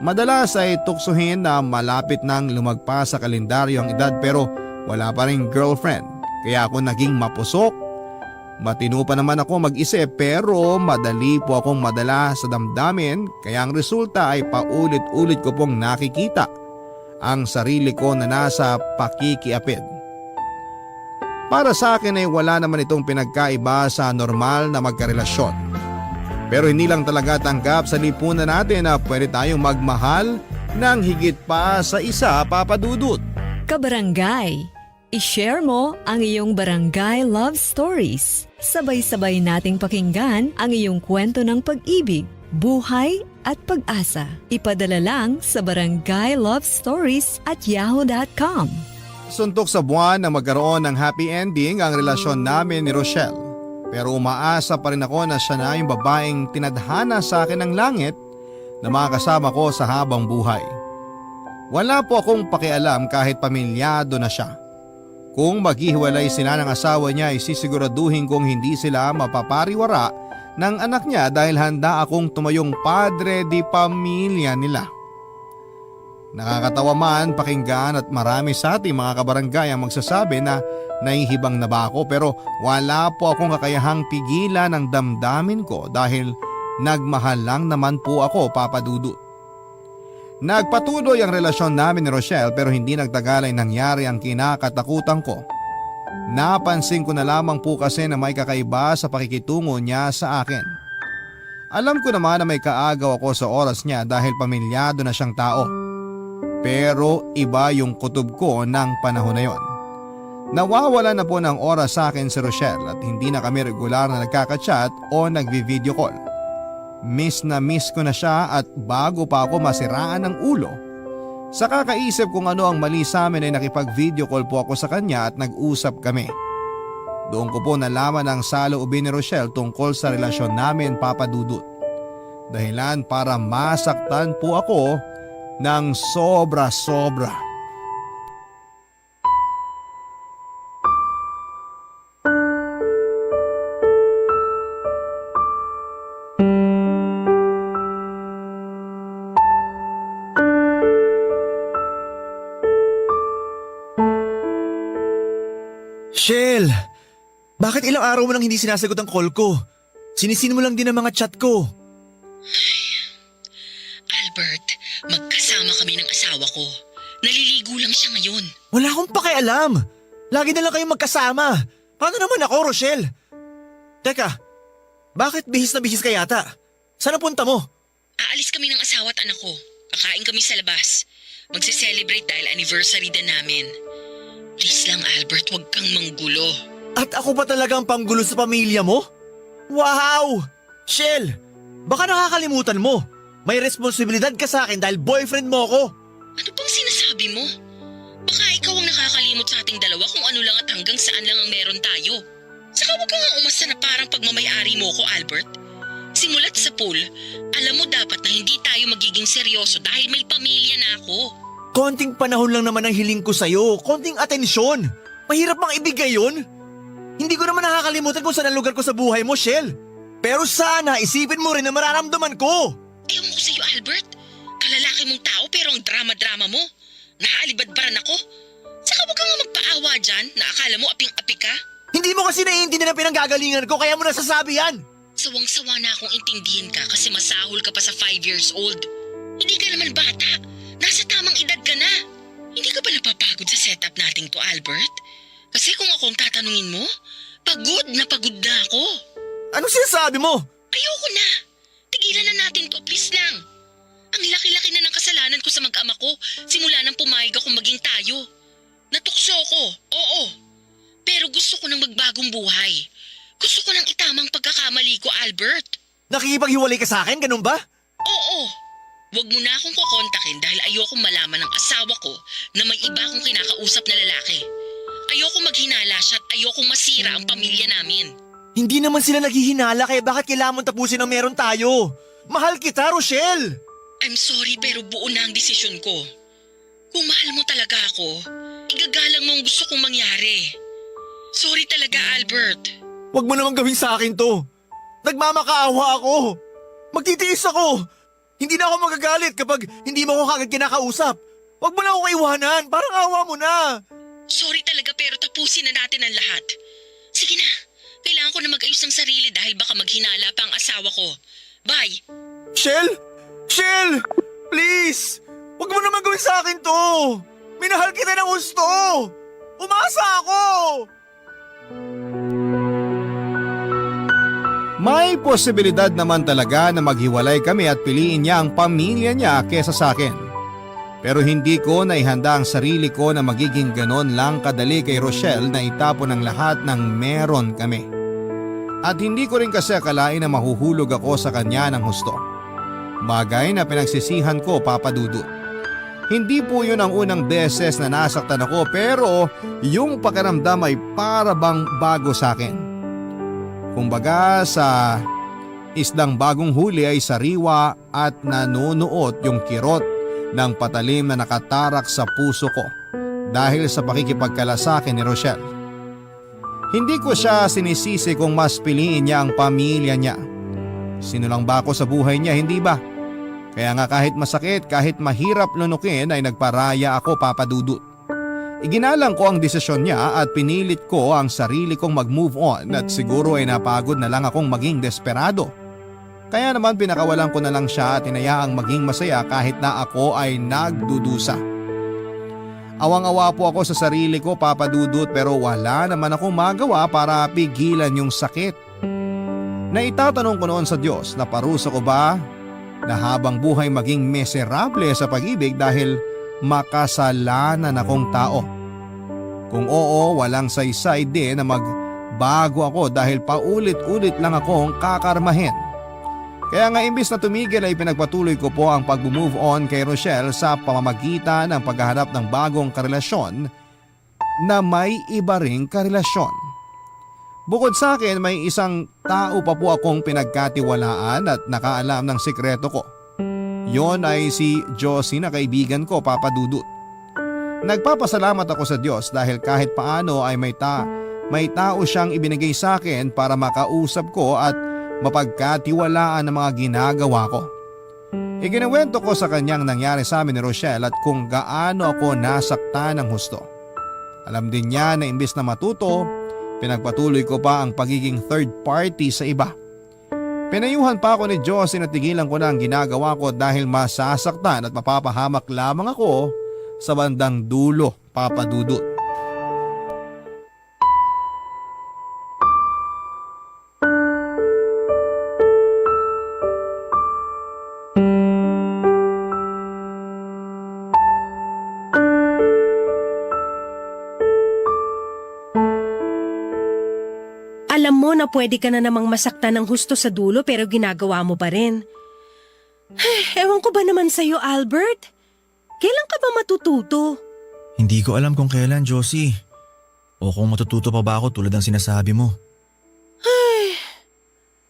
Madalas ay tuksuhin na malapit nang lumagpas sa kalendaryo ang edad pero wala pa rin girlfriend. Kaya ako naging mapusok. Matino pa naman ako mag-isip pero madali po akong madala sa damdamin kaya ang resulta ay paulit-ulit ko pong nakikita ang sarili ko na nasa pakikiapid. Para sa akin ay wala naman itong pinagkaiba sa normal na magkarelasyon. Pero hindi lang talaga tanggap sa lipunan natin na pwede tayong magmahal ng higit pa sa isa, Papa Dudut. Kabarangay, i-share mo ang iyong barangay love stories. Sabay-sabay nating pakinggan ang iyong kwento ng pag-ibig, buhay at pag-asa. Ipadala lang sa barangaylovestories@yahoo.com. Suntok sa buwan na magkaroon ng happy ending ang relasyon namin ni Rochelle. Pero umaasa pa rin ako na siya na yung babaeng tinadhana sa akin ng langit na makakasama ko sa habang buhay. Wala po akong pakialam kahit pamilyado na siya. Kung maghihiwalay sila ng asawa niya ay sisiguraduhin kong hindi sila mapapariwara ng anak niya dahil handa akong tumayong padre di pamilya nila. Nakakatawa man pakinggan at marami sa ating mga kabarangay ang magsasabi na nahihibang na ba ako pero wala po akong kakayahang pigilan ang damdamin ko dahil nagmahal lang naman po ako, Papa Dudut. Nagpatuloy ang relasyon namin ni Rochelle pero hindi nagtagal ay nangyari ang kinakatakutan ko. Napansin ko na lamang po kasi na may kakaiba sa pakikitungo niya sa akin. Alam ko naman na may kaagaw ako sa oras niya dahil pamilyado na siyang tao. Pero iba yung kutob ko ng panahon na yon. Nawawala na po ng oras sa akin si Rochelle at hindi na kami regular na nagkaka-chat o nagvi-video call. Miss na miss ko na siya at bago pa ako masiraan ng ulo. Sa kakaisip kung ano ang mali sa amin ay nakipag-video call po ako sa kanya at nag-usap kami. Doon ko po nalaman ang saloobin ni Rochelle tungkol sa relasyon namin, Papa Dudut. Dahilan para masaktan po ako ng sobra-sobra. Shell, bakit ilang araw mo nang hindi sinasagot ang call ko? Sinisin mo lang din ang mga chat ko. Albert, magkasama kami ng asawa ko. Naliligo lang siya ngayon. Wala akong pakialam. Lagi na lang kayong magkasama. Paano naman ako, Rochelle? Teka, bakit bihis na bihis ka yata? Saan ang punta mo? Aalis kami ng asawa at anak ko. Kakain kami sa labas. Magse-celebrate dahil anniversary din namin. Please lang, Albert, huwag kang manggulo. At ako pa talaga ang panggulo sa pamilya mo? Wow! Shell, baka nakakalimutan mo. May responsibilidad ka sa akin dahil boyfriend mo ako. Ano bang sinasabi mo? Baka ikaw ang nakakalimot sa ating dalawa kung ano lang at hanggang saan lang ang meron tayo. Saka huwag ka nga umasa na parang pagmamayari mo ko, Albert. Simulat sa pool, alam mo dapat na hindi tayo magiging seryoso dahil may pamilya na ako. Konting panahon lang naman ang hiling ko sa'yo. Konting atensyon. Mahirap bang ibigay yun? Hindi ko naman nakakalimutan kung saan ang lugar ko sa buhay mo, Shell. Pero sana isipin mo rin na mararamdaman ko. Ewan ko sa'yo, Albert. Kalalaki mong tao pero ang drama-drama mo. Naaalibadbaran ako. Saka huwag ka nga magpaawa dyan na akala mo aping-api ka. Hindi mo kasi naiintindihan ang pinanggagalingan ko kaya mo nasasabi yan. Sawang-sawa na akong intindihin ka kasi masahol ka pa sa 5 years old. Hindi ka naman bata. Nasa tamang edad ka na. Hindi ka ba napapagod sa setup nating to, Albert? Kasi kung ako ang tatanungin mo, pagod na ako. Anong sinasabi mo? Ayoko na. Tigilan na natin to, please lang. Ang laki-laki na ng kasalanan ko sa mag-ama ko simula nang pumayag akong maging tayo. Natukso ko, oo. Pero gusto ko nang magbagong buhay. Gusto ko nang itamang pagkakamali ko, Albert. Nakikipaghiwalay ka sa akin, ganun ba? Oo. Huwag mo na akong kukontakin dahil ayokong malaman ng asawa ko na may iba akong kinakausap na lalaki. Ayokong maghinala siya at ayokong masira ang pamilya namin. Hindi naman sila naghihinala kaya bakit kailangan mong tapusin ang meron tayo? Mahal kita, Rochelle! I'm sorry pero buo na ang desisyon ko. Kung mahal mo talaga ako, igagalang mo ang gusto kong mangyari. Sorry talaga, Albert. Huwag mo naman gawin sa akin to. Nagmamakaawa ako. Magtitiis ako. Hindi na ako magagalit kapag hindi mo ako kagad kinakausap. Huwag mo na ako iwanan. Parang awa mo na. Sorry talaga pero tapusin na natin ang lahat. Sige na, kailangan ko na mag-ayos ng sarili dahil baka maghinala pa ang asawa ko. Bye! Shell? Shell! Please! Huwag mo naman gawin sa akin to. Minahal kita ng gusto. Umasa ako. May posibilidad naman talaga na maghiwalay kami at piliin niya ang pamilya niya kesa sa akin. Pero hindi ko naihanda ang sarili ko na magiging ganon lang kadali kay Rochelle na itapon ang lahat ng meron kami. At hindi ko rin kasi akalain na mahuhulog ako sa kanya ng husto. Bagay na pinagsisihan ko, Papa Dudut. Hindi po yun ang unang beses na nasaktan ako pero yung pakiramdam ay para bang bago sa akin. Kumbaga sa isdang bagong huli ay sariwa at nanunuot yung kirot ng patalim na nakatarak sa puso ko dahil sa pakikipagkalasakin ni Rochelle. Hindi ko siya sinisisi kung mas piliin niya ang pamilya niya. Sinulang ba ako sa buhay niya, hindi ba? Kaya nga kahit masakit, kahit mahirap lunukin ay nagparaya ako, Papa Dudut. Iginalang ko ang desisyon niya at pinilit ko ang sarili kong mag-move on at siguro ay napagod na lang akong maging desperado. Kaya naman pinakawalan ko na lang siya at inayaang maging masaya kahit na ako ay nagdudusa. Awang-awa po ako sa sarili ko, Papa Dudut, pero wala naman akong magawa para pigilan yung sakit. Naitatanong ko noon sa Diyos na parusa ko ba na habang buhay maging miserable sa pag-ibig dahil makasalanan akong tao. Kung oo, walang saysay din na magbago ako dahil paulit-ulit lang akong kakarmahin. Kaya nga imbis na tumigil ay pinagpatuloy ko po ang pag-move on kay Rochelle sa pamamagitan ng paghahanap ng bagong karelasyon na may iba ring karelasyon. Bukod sa akin, may isang tao pa po akong pinagkatiwalaan at nakaalam ng sikreto ko. Yon ay si Josie na kaibigan ko, Papa Dudut. Nagpapasalamat ako sa Diyos dahil kahit paano ay may tao siyang ibinigay sa akin para makausap ko at mapagkatiwalaan ang mga ginagawa ko. Ikinuwento ko sa kanyang nangyari sa amin ni Rochelle at kung gaano ako nasaktan ng husto. Alam din niya na imbis na matuto, pinagpatuloy ko pa ang pagiging third party sa iba. Pinayuhan pa ako ni Josie na tigilan ko na ang ginagawa ko dahil masasaktan at mapapahamak lamang ako sa bandang dulo, Papa Dudut. Alam mo na pwede ka na namang masaktan ng husto sa dulo pero ginagawa mo pa rin. Ewan ko ba naman sa'yo, Albert? Kailan ka ba matututo? Hindi ko alam kung kailan, Josie. O kung matututo pa ba ako tulad ng sinasabi mo.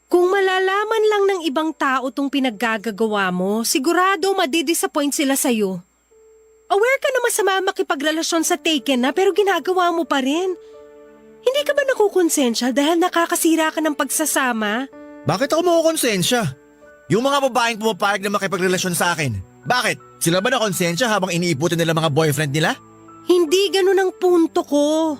Kung malalaman lang ng ibang tao tong pinaggagawa mo, sigurado madidisappoint sila sa'yo. Aware ka na masama makipagrelasyon sa taken na pero ginagawa mo pa rin. Hindi ka ba nakukonsensya dahil nakakasira ka ng pagsasama? Bakit ako makukonsensya? Yung mga babaeng pumapayag na makipagrelasyon sa akin. Bakit? Sila ba na konsensya habang iniiputin nila mga boyfriend nila? Hindi ganun ang punto ko.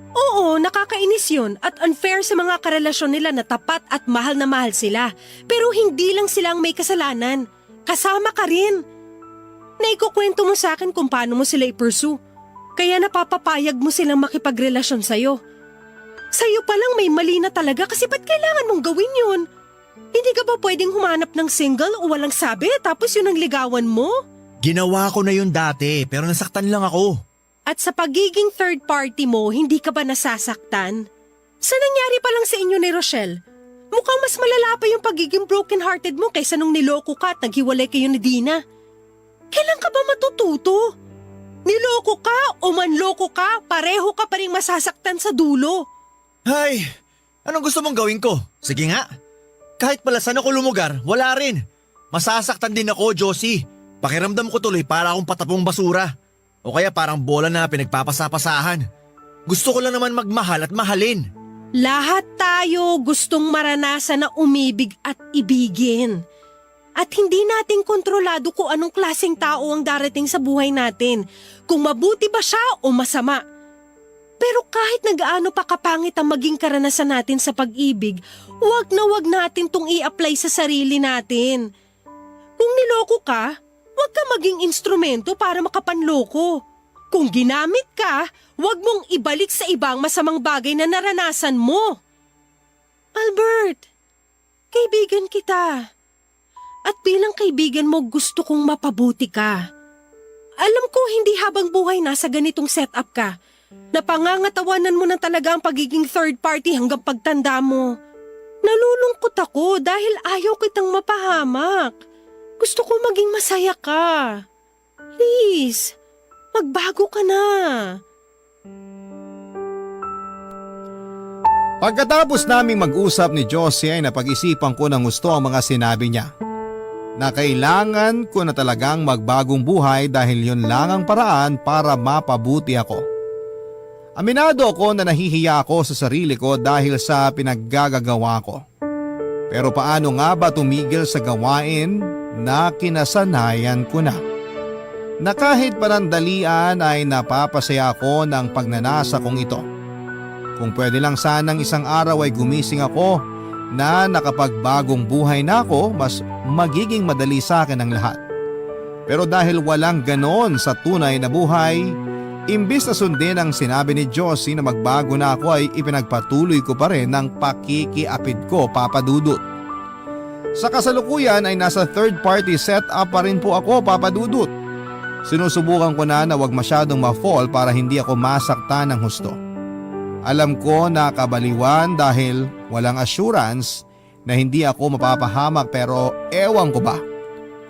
Oo, nakakainis yun at unfair sa mga karelasyon nila na tapat at mahal na mahal sila. Pero hindi lang sila ang may kasalanan. Kasama ka rin. na ikukwento mo sa akin kung paano mo sila i-pursue. Kaya napapapayag mo silang makipagrelasyon sa'yo. Sa'yo pa lang may mali na talaga kasi ba't kailangan mong gawin yun? Hindi ka ba pwedeng humanap ng single o walang sabi tapos yun ang ligawan mo? Ginawa ko na yun dati pero nasaktan lang ako. At sa pagiging third party mo, hindi ka ba nasasaktan? Sa nangyari pa lang sa inyo ni Rochelle, mukhang mas malala pa yung pagiging broken-hearted mo kaysa nung niloko ka at naghiwalay kayo ni Dina. Kailan ka ba matututo? Niloko ka o manloko ka, pareho ka pa rin masasaktan sa dulo. Ay, anong gusto mong gawin ko? Sige nga. Kahit pala saan ako lumugar, wala rin. Masasaktan din ako, Josie. Pakiramdam ko tuloy para akong patapong basura. O kaya parang bola na pinagpapasapasahan. Gusto ko lang naman magmahal at mahalin. Lahat tayo gustong maranasan na umibig at ibigin. At hindi natin kontrolado kung anong klaseng tao ang darating sa buhay natin. Kung mabuti ba siya o masama. Pero kahit nagaano pa kapangit ang maging karanasan natin sa pag-ibig, wag natin tong i-apply sa sarili natin. Kung niloko ka, wag ka maging instrumento para makapanloko. Kung ginamit ka, wag mong ibalik sa ibang masamang bagay na naranasan mo. Albert, kaibigan kita. At bilang kaibigan mo, gusto kong mapabuti ka. Alam ko hindi habang buhay nasa ganitong setup ka. Napangangatawanan mo na talaga ang pagiging third party hanggang pagtanda mo. Nalulungkot ako dahil ayaw kitang mapahamak. Gusto ko maging masaya ka. Please, magbago ka na. Pagkatapos naming mag-usap ni Josie ay napag-isipan ko ng gusto ang mga sinabi niya. Na kailangan ko na talagang magbagong buhay dahil yun lang ang paraan para mapabuti ako. Aminado ako na nahihiya ako sa sarili ko dahil sa pinaggagawa ko. Pero paano nga ba tumigil sa gawain na kinasanayan ko na? Na kahit panandalian ay napapasaya ako ng pagnanasa kong ito. Kung pwede lang sanang isang araw ay gumising ako na nakapagbagong buhay na ako, mas magiging madali sa akin ang lahat. Pero dahil walang ganon sa tunay na buhay, imbis na sundin ang sinabi ni Josie na magbago na ako ay ipinagpatuloy ko pa rin ng pakikiapid ko, Papa Dudut. Sa kasalukuyan ay nasa third party setup pa rin po ako, Papa Dudut. Sinusubukan ko na wag masyadong ma-fall para hindi ako masaktan ng husto. Alam ko na kabaliwan dahil walang assurance na hindi ako mapapahamak pero ewan ko ba.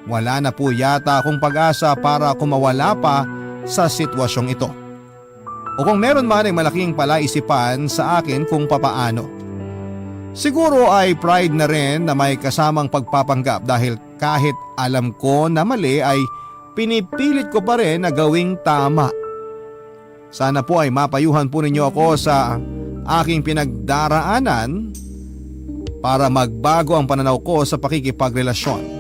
Wala na po yata akong pag-asa para kumawala pa sa sitwasyong ito. O kung meron man ay malaking palaisipan sa akin kung papaano. Siguro ay pride na rin na may kasamang pagpapanggap dahil kahit alam ko na mali ay pinipilit ko pa rin na gawing tama. Sana po ay mapayuhan po ninyo ako sa aking pinagdaraanan para magbago ang pananaw ko sa pakikipagrelasyon.